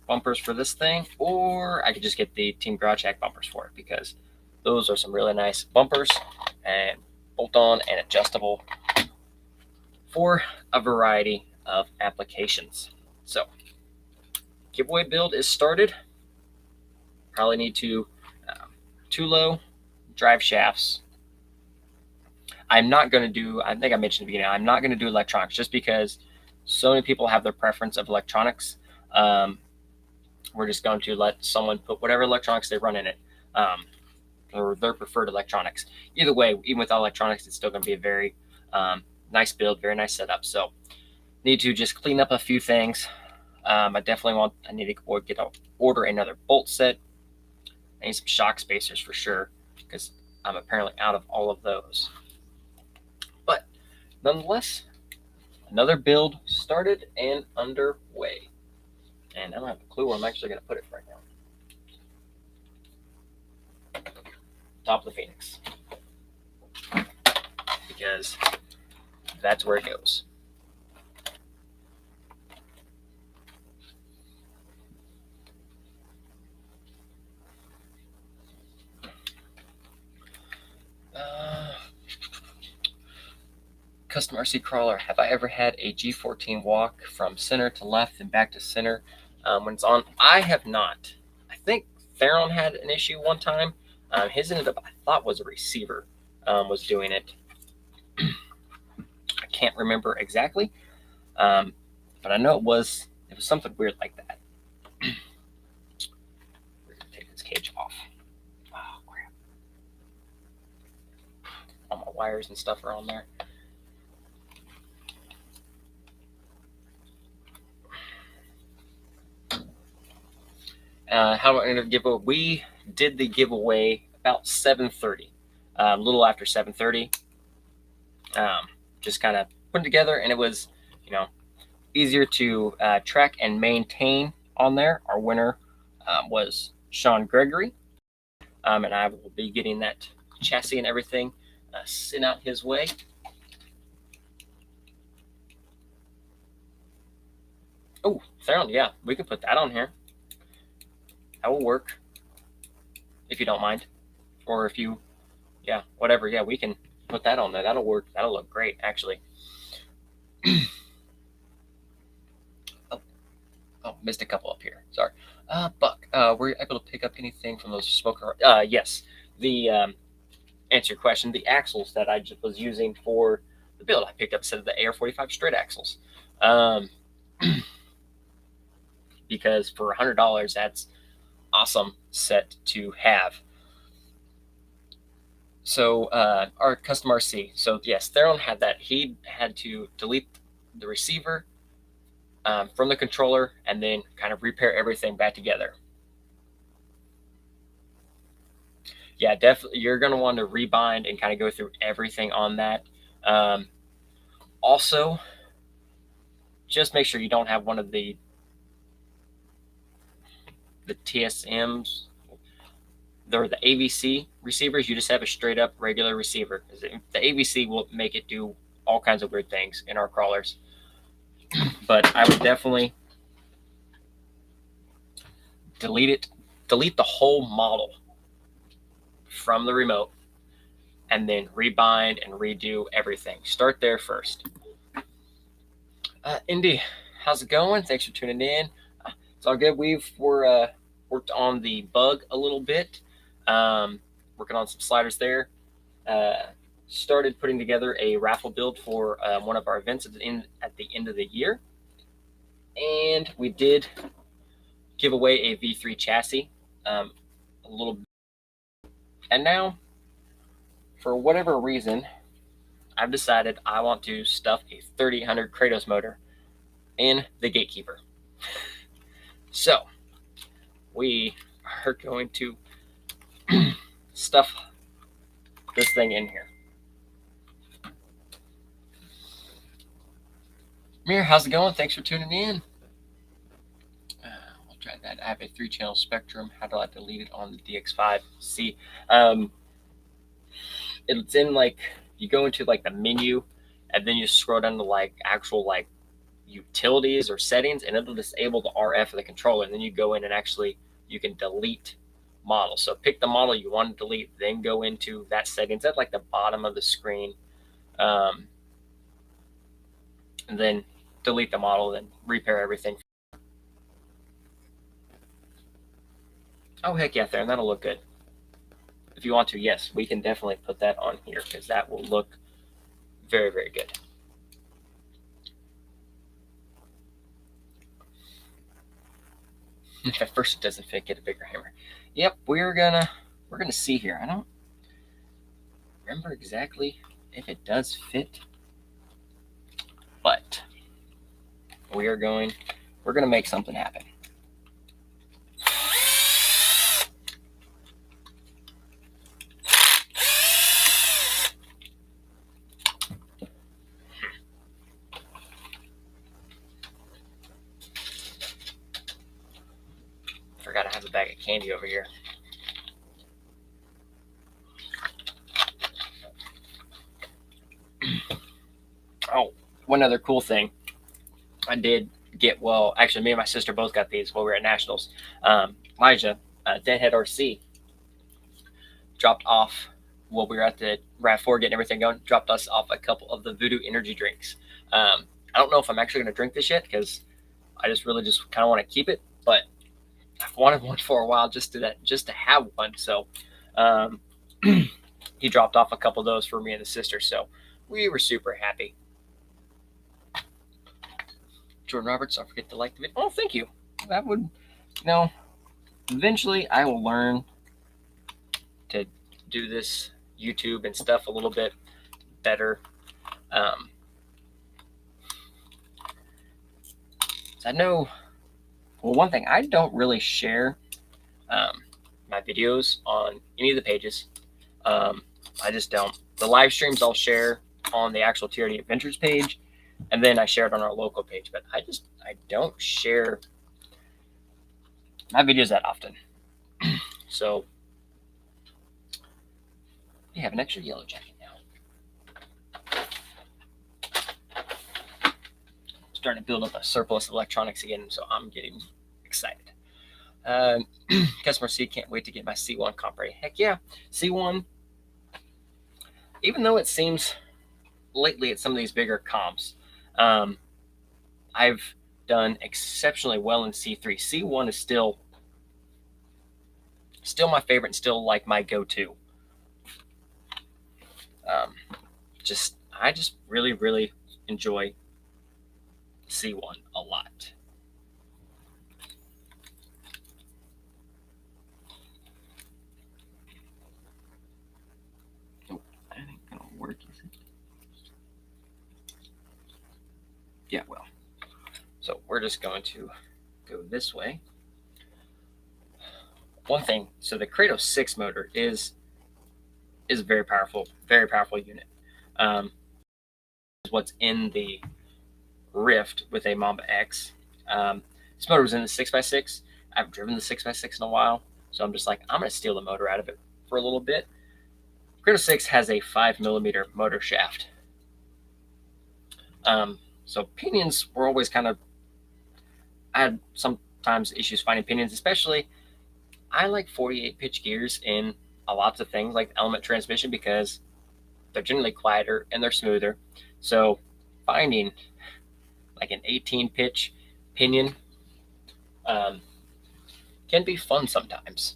bumpers for this thing, or I could just get the Team Garage Hack bumpers for it, because those are some really nice bumpers and bolt-on and adjustable for a variety of applications. So giveaway build is started. Probably need to two low drive shafts. I'm not going to do, I think I mentioned at the beginning, I'm not going to do electronics just because so many people have their preference of electronics. We're just going to let someone put whatever electronics they run in it, or their preferred electronics. Either way, even without electronics, it's still going to be a very nice build, very nice setup. So need to just clean up a few things. I need to order another bolt set. I need some shock spacers for sure, because I'm apparently out of all of those. But nonetheless, another build started and underway. And I don't have a clue where I'm actually going to put it right now. Top of the Phoenix. Because that's where it goes. Custom RC crawler. Have I ever had a G14 walk from center to left and back to center when it's on? I have not. I think Theron had an issue one time. His ended up, I thought, was a receiver was doing it. I can't remember exactly, but I know it was something weird like that. We're gonna take this cage off. Oh crap! All my wires and stuff are on there. How am I going to give away? We did the giveaway about 7:30, a little after 7:30. Just kind of put it together, and it was, easier to track and maintain on there. Our winner was Sean Gregory, and I will be getting that chassis and everything sent out his way. Oh, Theron, yeah, we can put that on here. That will work, if you don't mind. Or if you, whatever, we can put that on there. That'll work. That'll look great, actually. Oh, missed a couple up here. Sorry. Buck, were you able to pick up anything from those smoker? Yes. The answer your question, the axles that I just was using for the build, I picked up a set of the AR45 straight axles. Because for $100, that's awesome set to have. So our custom RC. So yes, Theron had that. He had to delete the receiver from the controller and then kind of repair everything back together. Yeah, definitely. You're going to want to rebind and kind of go through everything on that. Also, just make sure you don't have one of the TSMs or the AVC receivers. You just have a straight up regular receiver. The AVC will make it do all kinds of weird things in our crawlers. But I would definitely delete the whole model from the remote, and then rebind and redo everything. Start there first. Indy, how's it going? Thanks for tuning in. It's all good. We've worked on the bug a little bit, working on some sliders there. Started putting together a raffle build for one of our events at the end of the year, and we did give away a V3 chassis a little bit. And now, for whatever reason, I've decided I want to stuff a 3800 Kratos motor in the Gatekeeper. So we are going to stuff this thing in here. Mir, how's it going? Thanks for tuning in. I'll try that. I have a 3-channel Spectrum. How do I delete it on the DX5? See, it's in you go into the menu, and then you scroll down to actual utilities or settings, and it'll disable the RF of the controller. And then you go in and actually you can delete model. So pick the model you want to delete, then go into that settings at the bottom of the screen, and then delete the model, then repair everything. Oh, heck yeah, Theron, that'll look good. If you want to, yes, we can definitely put that on here because that will look very, very good. If at first it doesn't fit, get a bigger hammer. Yep, we're gonna see here. I don't remember exactly if it does fit, but we're gonna make something happen. Forgot I have a bag of candy over here. Oh, one other cool thing I did get, well, actually, me and my sister both got these while we were at Nationals. Elijah, Deadhead RC, dropped off while we were at the RAV4 getting everything going, dropped us off a couple of the Voodoo energy drinks. I don't know if I'm actually going to drink this yet because I just kind of want to keep it, but I've wanted one for a while just to have one. So he dropped off a couple of those for me and the sister. So we were super happy. Jordan Roberts, don't forget to like the video. Oh, thank you. That would, eventually I will learn to do this YouTube and stuff a little bit better. So I know, well, one thing, I don't really share my videos on any of the pages. I just don't. The live streams I'll share on the actual TRD Adventures page, and then I share it on our local page. But I don't share my videos that often. So we have an extra yellow jacket now. Starting to build up a surplus of electronics again, so I'm getting excited. Customer C, can't wait to get my C1 comp ready. Heck yeah, C1. Even though it seems lately at some of these bigger comps, I've done exceptionally well in C3. C1 is still my favorite and still like my go-to. I just really, really enjoy C1 a lot. Oh, that ain't gonna work, is it? Yeah, well. So we're just going to go this way. One thing, so the Kratos 6 motor is a very powerful unit. What's in the Rift with a Mamba X. This motor was in the 6x6. I haven't driven the 6x6 in a while, so I'm just like, I'm going to steal the motor out of it for a little bit. Kratos 6 has a 5mm motor shaft. So pinions were always kind of, I had sometimes issues finding pinions, especially I like 48 pitch gears in a lots of things like the element transmission because they're generally quieter and they're smoother. So finding like an 18 pitch pinion can be fun sometimes.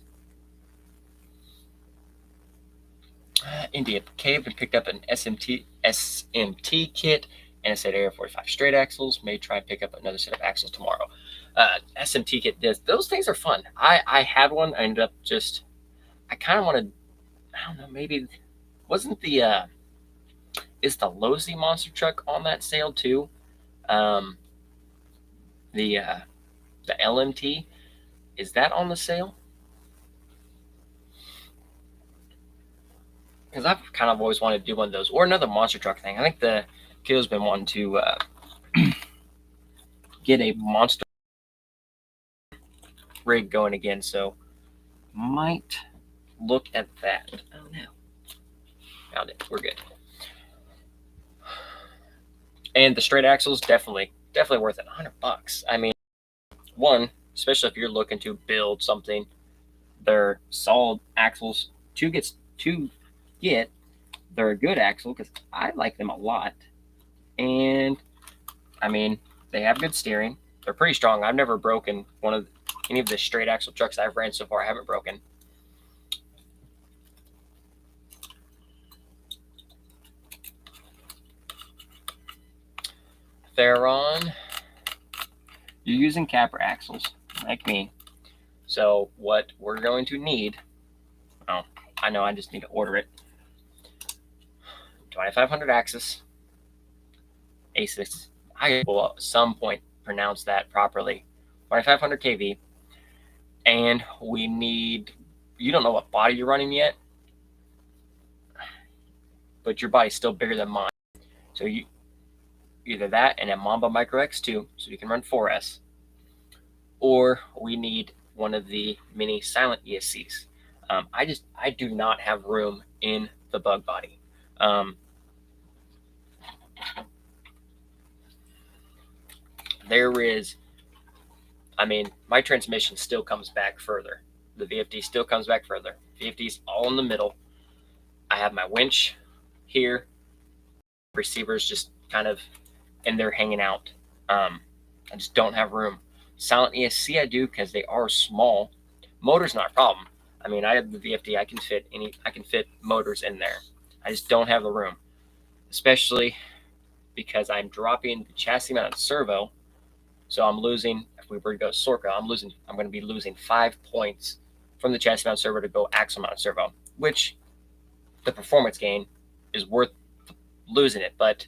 India caved and picked up an SMT kit and a set of Air 45 straight axles. May try and pick up another set of axles tomorrow. SMT kit does, those things are fun. I had one. I ended up I kind of wanted, I don't know, maybe wasn't the is the Losi monster truck on that sale too? The LMT, is that on the sale? Because I've kind of always wanted to do one of those or another monster truck thing. I think the kiddo's been wanting to get a monster rig going again, so might look at that. Oh no, found it. We're good. And the straight axles, definitely worth it. $100. I mean, one, especially if you're looking to build something, they're solid axles. Two, they're a good axle because I like them a lot. And I mean, they have good steering. They're pretty strong. I've never broken one of any of the straight axle trucks I've ran so far haven't broken. Theron, you're using capper axles like me. So what we're going to need, oh, I know I just need to order it. 2500 axis, ASIS. I will at some point pronounce that properly. 2500 kV. And we need, you don't know what body you're running yet, but your body's still bigger than mine. So you either that and a Mamba Micro X2, so you can run 4S, or we need one of the mini silent ESCs. I do not have room in the bug body. There is, I mean, my transmission still comes back further. The VFD still comes back further. VFD's all in the middle. I have my winch here. Receivers just kind of in there hanging out. I just don't have room. Silent ESC I do because they are small. Motor's not a problem. I mean, I have the VFD. I can fit motors in there. I just don't have the room, especially because I'm dropping the chassis mounted servo. So I'm losing. If we were to go Sorka, I'm going to be losing 5 points from the chassis mounted servo to go axle mounted servo, which the performance gain is worth losing it. But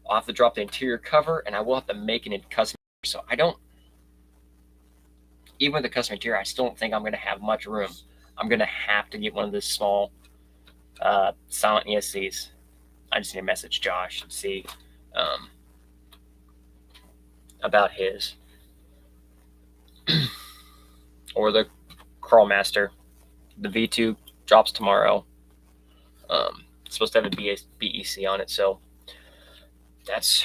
I'll have to drop the interior cover, and I will have to make it in custom. So I don't. Even with the custom interior, I still don't think I'm going to have much room. I'm going to have to get one of the small silent ESCs. I just need to message Josh and see about his. Or the Crawlmaster. The V2 drops tomorrow. It's supposed to have a BEC on it, so that's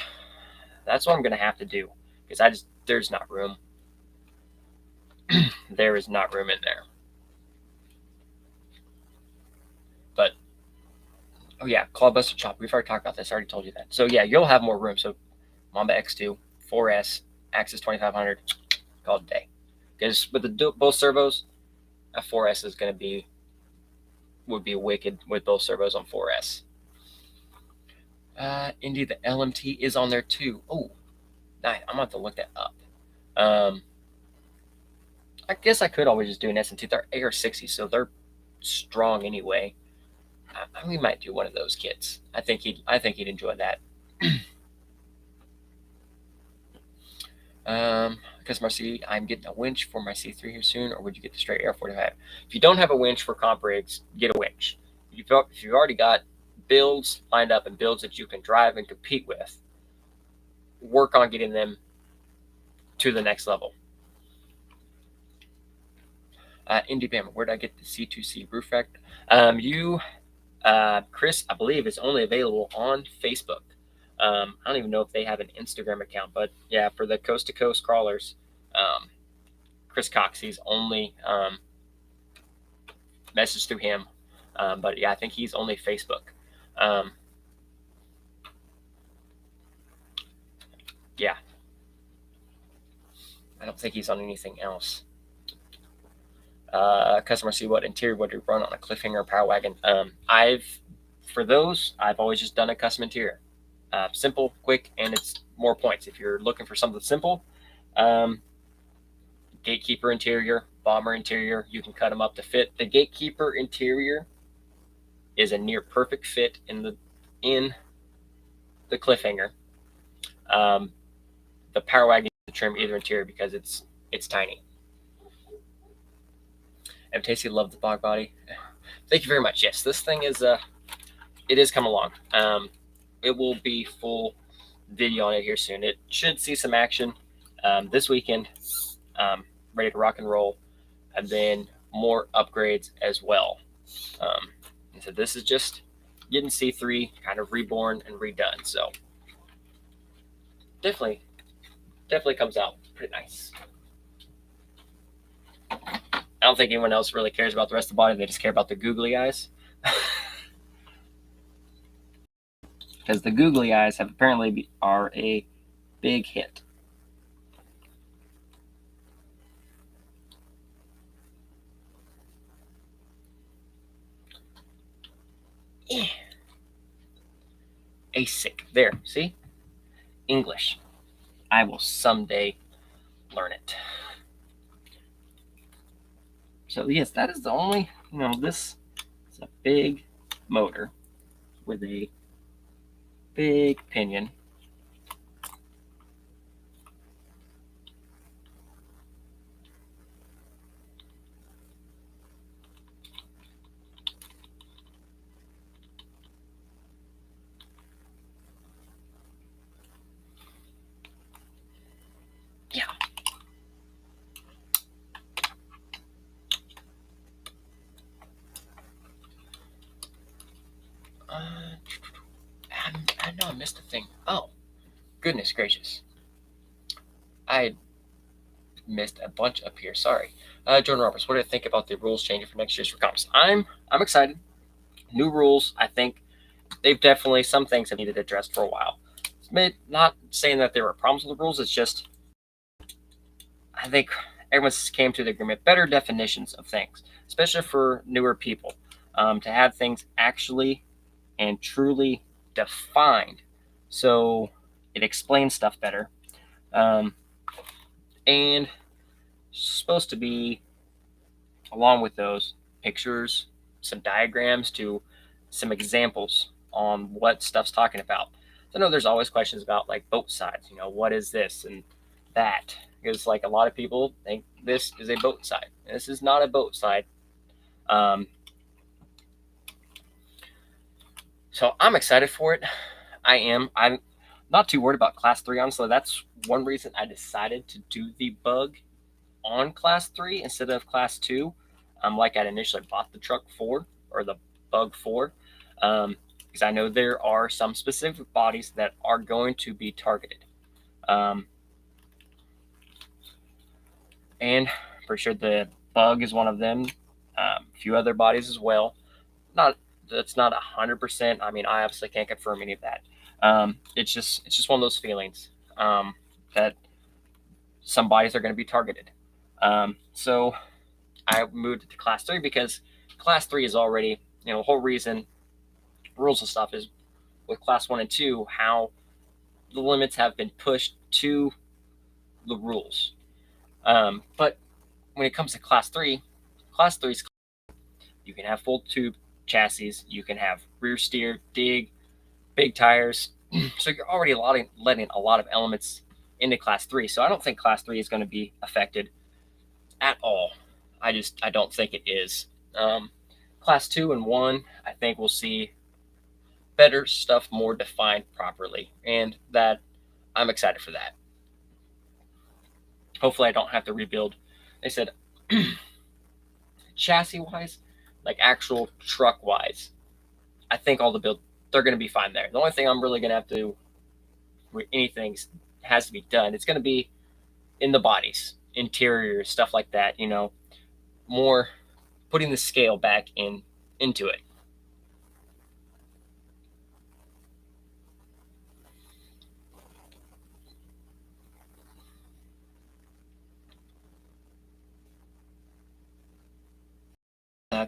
what I'm going to have to do, because there's not room. There is not room in there. But, oh yeah, Clawbuster Chop. We've already talked about this. I already told you that. So yeah, you'll have more room. So Mamba X2, 4S, Axis 2500, call it a day. Because with both servos, a 4S is going to would be wicked with both servos on 4S. Indy, the LMT is on there too. Oh, nice. I'm going to have to look that up. I guess I could always just do an S&T. They're AR60, so they're strong anyway. We might do one of those kits. I think he'd enjoy that. Customer C, I'm getting a winch for my C3 here soon, or would you get the straight AR45? If you don't have a winch for comp rigs, get a winch. If you've already got builds lined up and builds that you can drive and compete with, work on getting them to the next level. Indy Bama, where did I get the C2C roof rack? Chris, I believe, is only available on Facebook. I don't even know if they have an Instagram account, but yeah, for the coast to coast crawlers, Chris Cox, he's only message through him. But yeah, I think he's only Facebook. Yeah, I don't think he's on anything else. Customer see what interior would you run on a Cliffhanger Power Wagon. For those, I've always just done a custom interior. Simple, quick, and it's more points. If you're looking for something simple, Gatekeeper interior, Bomber interior, you can cut them up to fit. The Gatekeeper interior is a near perfect fit in the Cliffhanger. The Power Wagon can trim either interior because it's tiny. And Tasty loved the bog body. Thank you very much. Yes, this thing is it is coming along. It will be full video on it here soon. It should see some action this weekend. Ready to rock and roll, and then more upgrades as well. And so this is just getting C3 kind of reborn and redone. So definitely comes out pretty nice. I don't think anyone else really cares about the rest of the body. They just care about the googly eyes. Because the googly eyes have apparently are a big hit. ASIC. There, see? English. I will someday learn it. So yes, that is the only, this is a big motor with a big pinion. Yeah. I know I missed a thing. Oh, goodness gracious. I missed a bunch up here. Sorry. Jordan Roberts, what do you think about the rules changing for next year's for comics? I'm excited. New rules. I think they've definitely, some things have needed addressed for a while. Not saying that there were problems with the rules. It's just, I think everyone's came to the agreement, better definitions of things, especially for newer people, to have things actually and truly defined, so it explains stuff better. And supposed to be, along with those pictures, some diagrams to some examples on what stuff's talking about. So I know there's always questions about like boat sides, what is this and that? Because like a lot of people think this is a boat side. This is not a boat side. So I'm excited for it. I'm not too worried about Class 3, honestly. That's one reason I decided to do the bug on Class 3 instead of Class 2. Like I'd initially bought the truck for, or the bug for, because I know there are some specific bodies that are going to be targeted. And pretty sure the bug is one of them. A few other bodies as well. That's not 100%. I mean, I obviously can't confirm any of that. It's just one of those feelings that some bodies are going to be targeted. So I moved to Class 3 because Class 3 is already, the whole reason rules and stuff is with Class 1 and 2, how the limits have been pushed to the rules. But when it comes to Class 3 is, you can have full tube chassis, you can have rear steer, dig, big tires. So you're already letting a lot of elements into Class 3. So I don't think Class 3 is going to be affected at all. I don't think it is. Class 2 and 1, I think we'll see better stuff, more defined properly, and that I'm excited for that. Hopefully I don't have to rebuild. They said chassis wise, like actual truck wise, I think all the build, they're going to be fine there. The only thing I'm really going to have to, anything has to be done, it's going to be in the bodies, interior, stuff like that, more putting the scale back into it.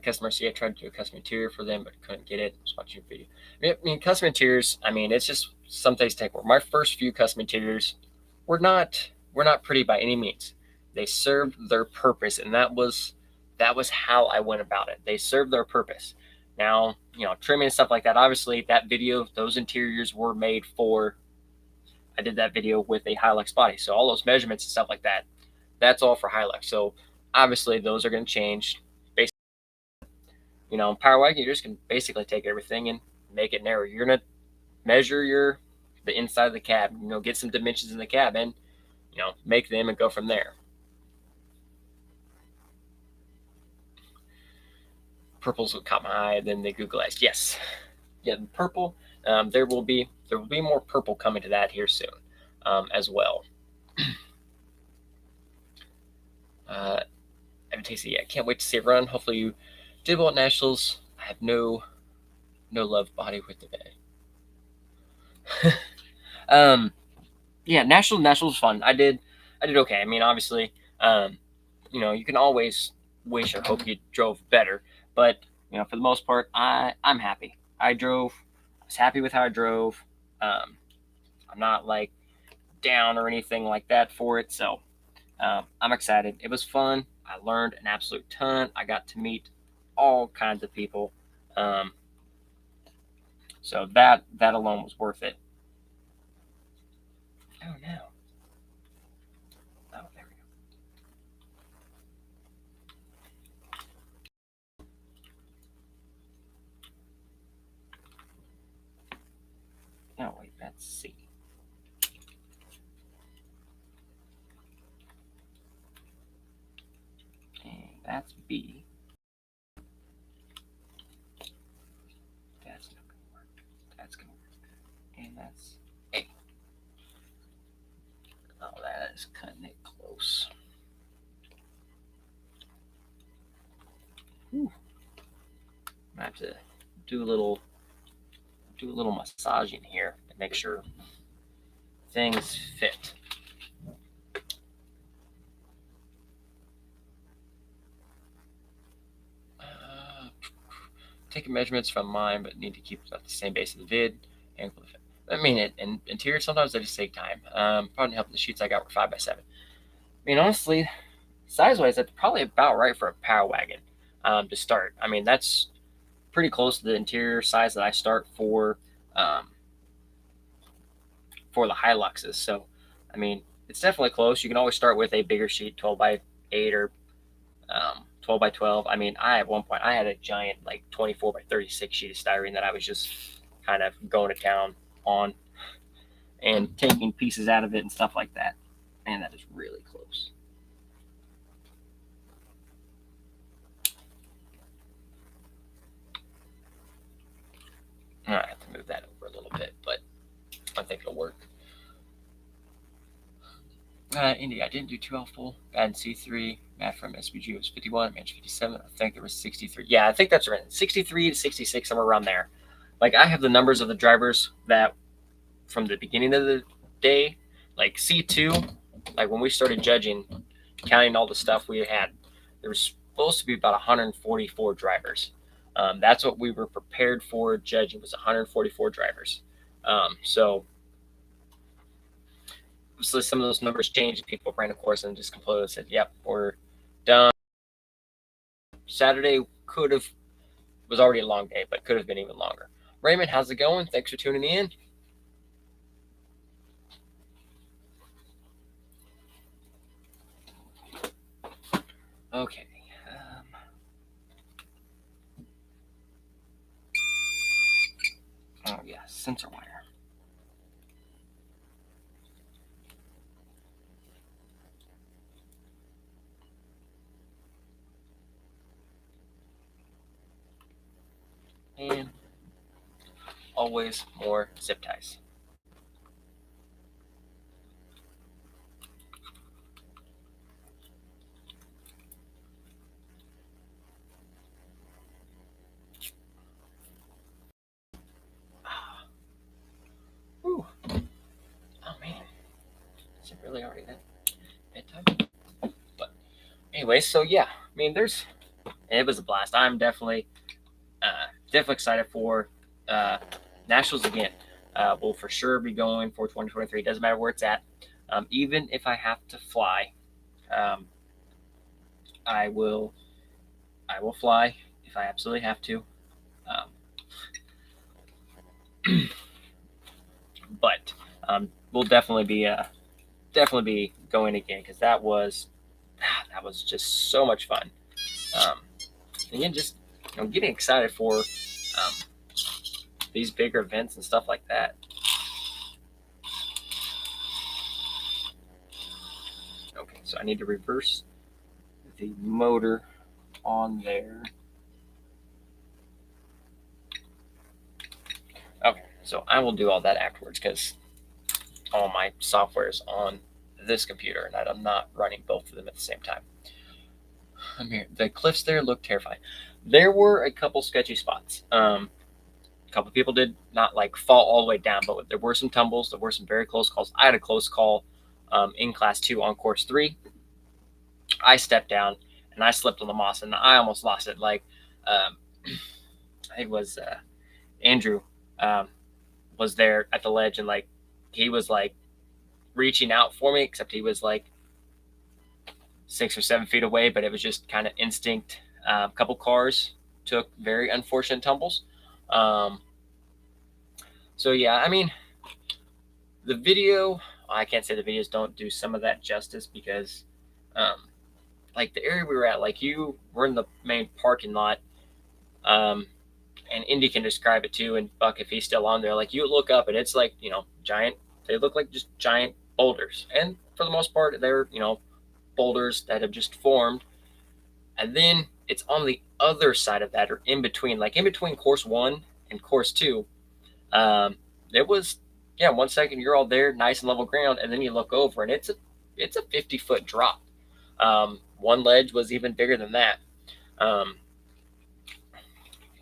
Customer, see, I tried to do a custom interior for them, but couldn't get it. I was watching your video. I mean, custom interiors, it's just some things take work. My first few custom interiors were not pretty by any means. They served their purpose, and that was how I went about it. They served their purpose. Now, trimming and stuff like that, obviously that video, those interiors were made for, I did that video with a Hilux body. So all those measurements and stuff like that, that's all for Hilux. So obviously those are going to change. Power Wagon, you're just going to basically take everything and make it narrow. You're going to measure the inside of the cab, get some dimensions in the cab and, make them and go from there. Purple's what caught my eye, then the Google Eyes. Yes. Yeah, the purple, there will be more purple coming to that here soon, as well. I can't wait to see it run. Hopefully you did well at Nationals. I have no love body with the bay. Yeah, Nationals was fun. I did okay. I mean, obviously, you can always wish or hope you drove better, but for the most part, I'm happy. I was happy with how I drove. I'm not like down or anything like that for it. So I'm excited. It was fun. I learned an absolute ton. I got to meet all kinds of people. So that alone was worth it. Oh no. Oh, there we go. No, wait, that's C. And that's B. That's not gonna work. That's gonna work. And that's A. Oh, that is cutting it close. Whew. I have to do a little massaging here to make sure things fit. Taking measurements from mine, but need to keep at the same base of the vid. And I mean, in interior, sometimes they just take time. Probably helping the sheets I got were 5x7. I mean, honestly, size-wise, that's probably about right for a power wagon to start. I mean, that's pretty close to the interior size that I start for the Hiluxes. So, I mean, it's definitely close. You can always start with a bigger sheet, 12x8 or 12x12. I mean, at one point I had a giant like 24x36 sheet of styrene that I was just kind of going to town on and taking pieces out of it and stuff like that. And that is really close. I have to move that over a little bit, but I think it'll work. Indy, I didn't do 2L full. Bad C3. Math from SBG was 51. Managed 57. I think there was 63. Yeah, I think that's right. 63 to 66, somewhere around there. Like, I have the numbers of the drivers that from the beginning of the day, like C2, like when we started judging, counting all the stuff we had, there was supposed to be about 144 drivers. That's what we were prepared for judging, was 144 drivers. So some of those numbers changed. People ran a course and just completely said, "Yep, we're done." Saturday was already a long day, but could have been even longer. Raymond, how's it going? Thanks for tuning in. Okay. Oh yeah, sensor wire. And always more zip ties. Ooh. Oh man, is it really already that bedtime? But anyway, so yeah, I mean, it was a blast. I'm definitely excited for nationals again. We'll for sure be going for 2023. Doesn't matter where it's at. Even if I have to fly, I will fly if I absolutely have to. But we'll definitely be going again, because that was just so much fun. Again, just getting excited for these bigger events and stuff like that. Okay, so I need to reverse the motor on there. Okay, so I will do all that afterwards, because all my software is on this computer and I'm not running both of them at the same time. Here, the cliffs there look terrifying. There were a couple sketchy spots. A couple people did not like fall all the way down, but there were some tumbles. There were some very close calls. I had a close call in class 2 on course 3. I stepped down and I slipped on the moss and I almost lost it. Like it was Andrew was there at the ledge, and like he was like reaching out for me, except he was like 6 or 7 feet away, but it was just kind of instinct. A couple cars took very unfortunate tumbles. So yeah, I mean, the video, I can't say the videos don't do some of that justice, because like the area we were at, like you were in the main parking lot, and Indy can describe it too, and Buck, if he's still on there, like you look up and it's like, giant, they look like just giant boulders, and for the most part they're boulders that have just formed. And then it's on the other side of that, or in between, like in between course 1 and course 2. It was, yeah, 1 second you're all there, nice and level ground, and then you look over and it's a 50-foot drop. One ledge was even bigger than that. My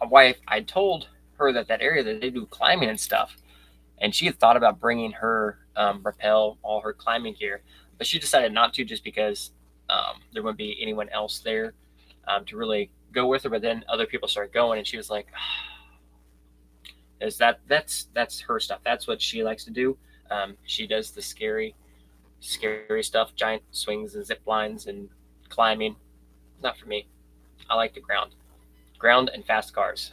wife, I told her that area that they do climbing and stuff, and she had thought about bringing her rappel, all her climbing gear, but she decided not to, just because there wouldn't be anyone else there to really go with her. But then other people started going, and she was like, that's her stuff. That's what she likes to do. She does the scary stuff, giant swings and zip lines and climbing. Not for me. I like the ground and fast cars.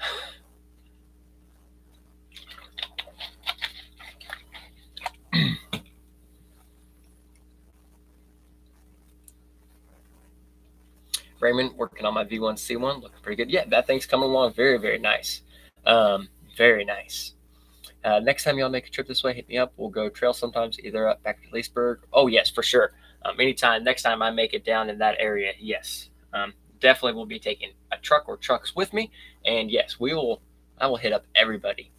Raymond, working on my V1C1, looking pretty good. Yeah, that thing's coming along very, very nice. Very nice. Next time y'all make a trip this way, hit me up. We'll go trail sometimes, either up back to Leesburg. Oh, yes, for sure. Anytime, next time I make it down in that area, yes. Definitely will be taking a truck or trucks with me. And yes, I will hit up everybody.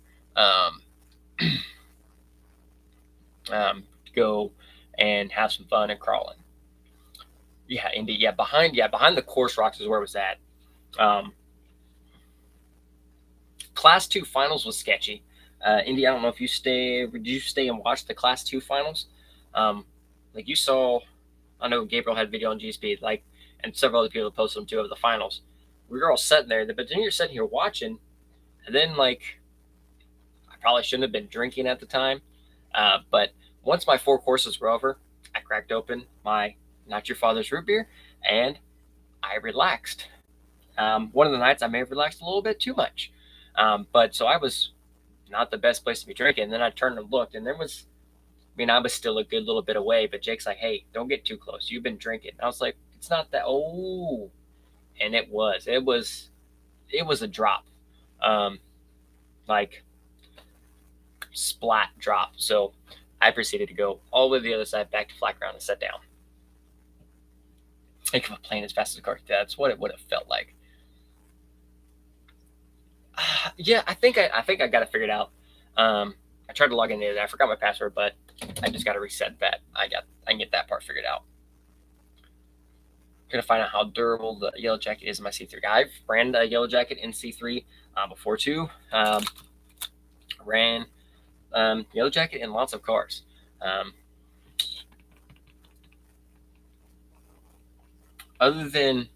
Go and have some fun and crawling. Yeah, indeed. Yeah, behind the course rocks is where it was at. Class 2 finals was sketchy. Indy, I don't know if did you stay and watch the Class 2 finals? Like you saw, I know Gabriel had a video on GSP, like, and several other people posted them too of the finals. We were all sitting there, but then you're sitting here watching, and then like, I probably shouldn't have been drinking at the time, but once my 4 courses were over, I cracked open my Not Your Father's root beer, and I relaxed. One of the nights I may have relaxed a little bit too much, but so I was not the best place to be drinking. And then I turned and looked, and I was still a good little bit away, but Jake's like, hey, don't get too close. You've been drinking. And I was like, it's not that. Oh, and it was a drop, like splat drop. So I proceeded to go all the way to the other side, back to flat ground, and sit down. Think of a plane as fast as a car. That's what it would have felt like. Yeah, I think I got it figured out. I tried to log in the other day. I forgot my password, but I just got to reset that. I can get that part figured out. Gonna find out how durable the Yellow Jacket is in my C3. I've ran a Yellow Jacket in C3 before too. Ran Yellow Jacket in lots of cars. Other than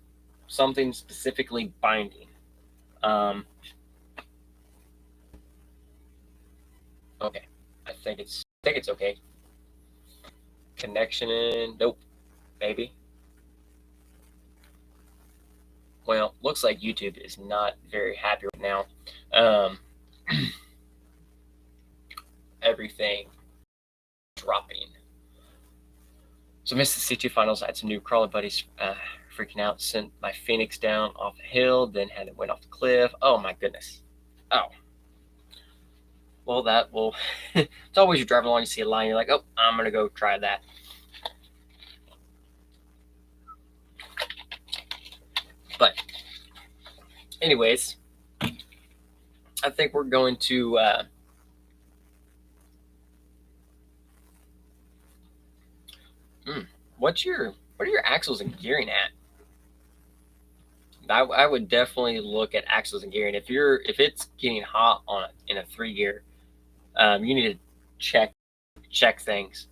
something specifically binding. Okay, I think it's okay. Connection in, nope, maybe. Well, looks like YouTube is not very happy right now. Everything dropping. So missed the C2 finals. I had some new crawler buddies freaking out. Sent my Phoenix down off the hill, then had it went off the cliff. Oh my goodness. Oh. Well, it's always you're driving along, you see a line, you're like, oh, I'm gonna go try that. But anyways, I think we're going to what are your axles and gearing at? I would definitely look at axles and gearing. If it's getting hot in a 3 gear, you need to check things.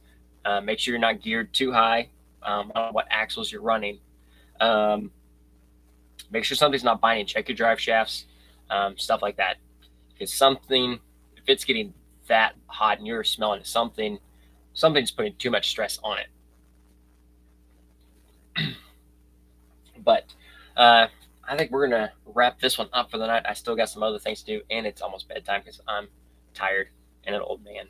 Make sure you're not geared too high on what axles you're running. Make sure something's not binding. Check your drive shafts, stuff like that. because something, if it's getting that hot and you're smelling something's putting too much stress on it. But I think we're gonna wrap this one up for the night. I still got some other things to do, and it's almost bedtime because I'm tired and an old man.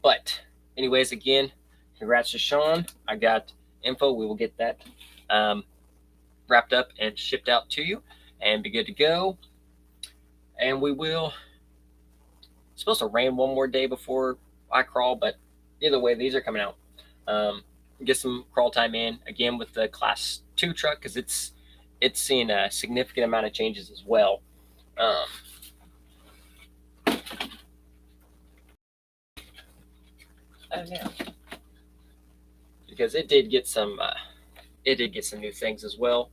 But anyways, again, congrats to Sean. I got info. We will get that wrapped up and shipped out to you and be good to go. And we will, it's supposed to rain one more day before I crawl, but either way, these are coming out. Get some crawl time in again with the class 2 truck because it's seeing a significant amount of changes as well. Yeah. Because it did get some new things as well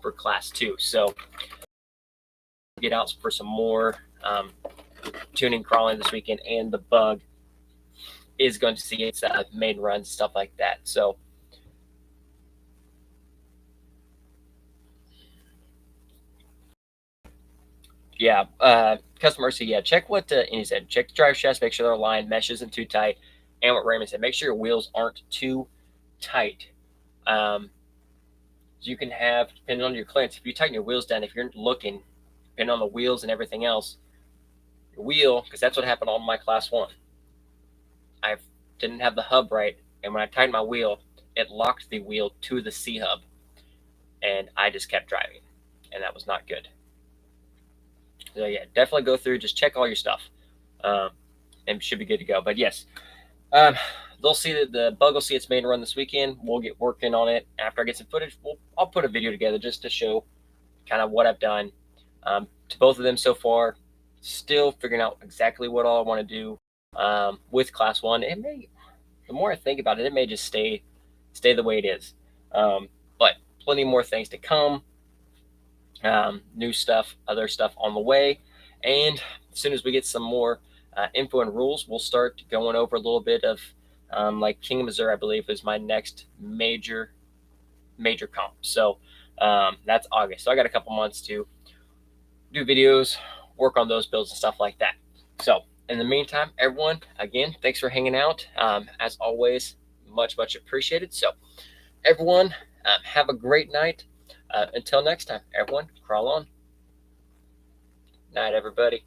for class 2. So get out for some more tuning crawling this weekend, and the bug is going to see its main runs, stuff like that. So yeah, customer mercy, yeah, check what Andy said. Check the drive shafts, make sure they're aligned, mesh isn't too tight, and what Raymond said, make sure your wheels aren't too tight. You can have, depending on your clearance, if you tighten your wheels down, if you're looking, depending on the wheels and everything else, your wheel, because that's what happened on my class 1. I didn't have the hub right, and when I tightened my wheel, it locked the wheel to the C hub, and I just kept driving, and that was not good. So yeah, definitely go through, just check all your stuff, and should be good to go. But yes, they'll see that the bug will see its main run this weekend. We'll get working on it after I get some footage. I'll put a video together just to show kind of what I've done to both of them so far. Still figuring out exactly what all I want to do with class 1. It may, the more I think about it, it may just stay the way it is. But plenty more things to come. New stuff, other stuff on the way, and as soon as we get some more info and rules, we'll start going over a little bit of like King of Missouri, I believe, is my next major comp. So that's August. So I got a couple months to do videos, work on those builds and stuff like that. So in the meantime, everyone, again, thanks for hanging out. As always, much appreciated. So everyone, have a great night. Until next time, everyone, crawl on. Night, everybody.